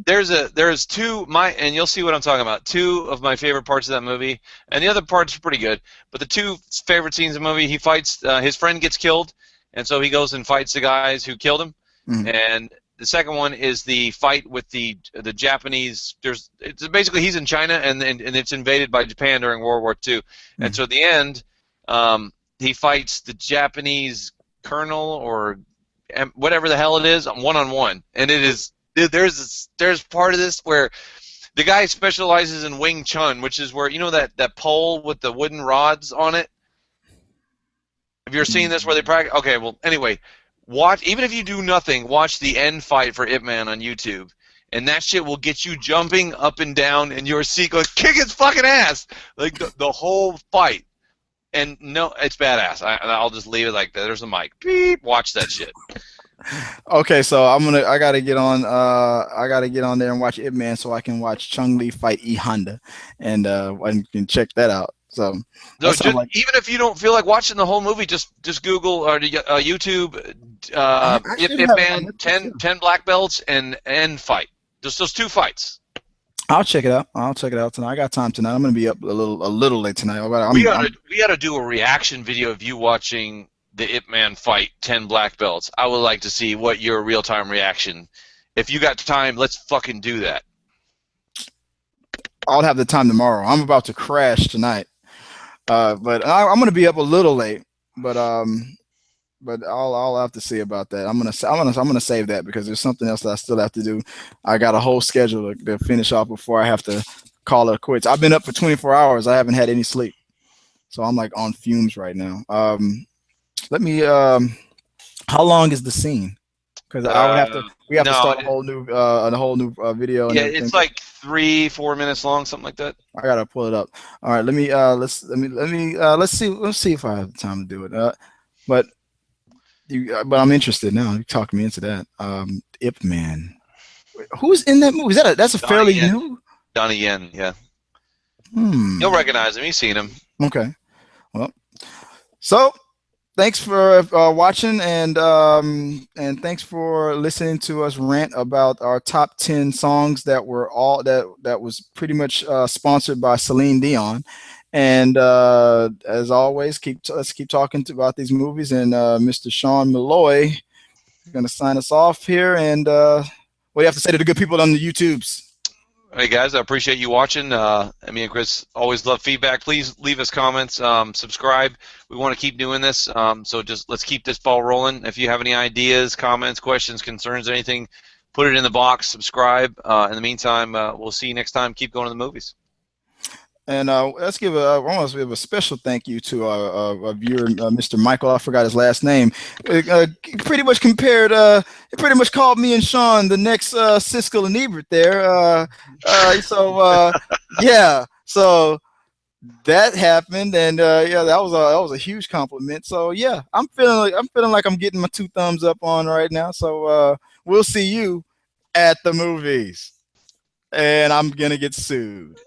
There's 2 and you'll see what I'm talking about. 2 of my favorite parts of that movie, and the other parts are pretty good. But the 2 favorite scenes of the movie, he fights. His friend gets killed, and so he goes and fights the guys who killed him. Mhm. And the second one is the fight with the Japanese. It's basically he's in China, and it's invaded by Japan during World War II. And so at the end, he fights the Japanese colonel or whatever the hell it is, one-on-one, and it is. There's part of this where the guy specializes in Wing Chun, which is where that pole with the wooden rods on it. Have you ever seen this where they practice? Okay, well, anyway, watch. Even if you do nothing, watch the end fight for Ip Man on YouTube, and that shit will get you jumping up and down in your seat, going, kick his fucking ass, like the whole fight. And no, it's badass. I'll just leave it like that. There's a mic. Beep. Watch that shit. Okay, so I gotta get on there and watch Ip Man so I can watch Chung Li fight E Honda and I can check that out. So So that sounds just like even if you don't feel like watching the whole movie, just Google or YouTube I should Ip have it on Man Netflix too. 10 black belts and fight. Just those two fights. I'll check it out. I'll check it out tonight. I got time tonight. I'm gonna be up a little late tonight. We gotta do a reaction video of you watching the Ip Man fight 10 black belts. I would like to see what your real time reaction. If you got time, let's fucking do that. I'll have the time tomorrow. I'm about to crash tonight. But I'm gonna be up a little late. But I'll have to see about that. I'm gonna save that because there's something else that I still have to do. I got a whole schedule to finish off before I have to call it quits. I've been up for 24 hours. I haven't had any sleep, so I'm like on fumes right now. Let me. How long is the scene? Because I would have to. We have to No, start a whole new video and yeah, everything. it's like 3-4 minutes long, something like that. I gotta pull it up. All right, let me. Let's see if I have time to do it. But but I'm interested now. You talked me into that. Ip Man. Who's in that movie? That's a Donnie fairly Yen. new. Donnie Yen, yeah. Hmm. You'll recognize him. You've seen him. Okay. Well, so thanks for watching and thanks for listening to us rant about our top 10 songs that was pretty much sponsored by Celine Dion. And as always, let's keep talking about these movies. And Mr. Sean Malloy is going to sign us off here. And what do you have to say to the good people on the YouTubes? Hey guys, I appreciate you watching. Me and Chris always love feedback. Please leave us comments, subscribe. We want to keep doing this, so just let's keep this ball rolling. If you have any ideas, comments, questions, concerns, anything, put it in the box. Subscribe. In the meantime, we'll see you next time. Keep going to the movies. And let's I want to give a special thank you to our viewer, Mr. Michael. I forgot his last name. Pretty much it pretty much called me and Sean the next Siskel and Ebert there. Yeah, so that happened, and yeah, that was a huge compliment. So yeah, I'm feeling like I'm getting my two thumbs up on right now. So we'll see you at the movies, and I'm gonna get sued.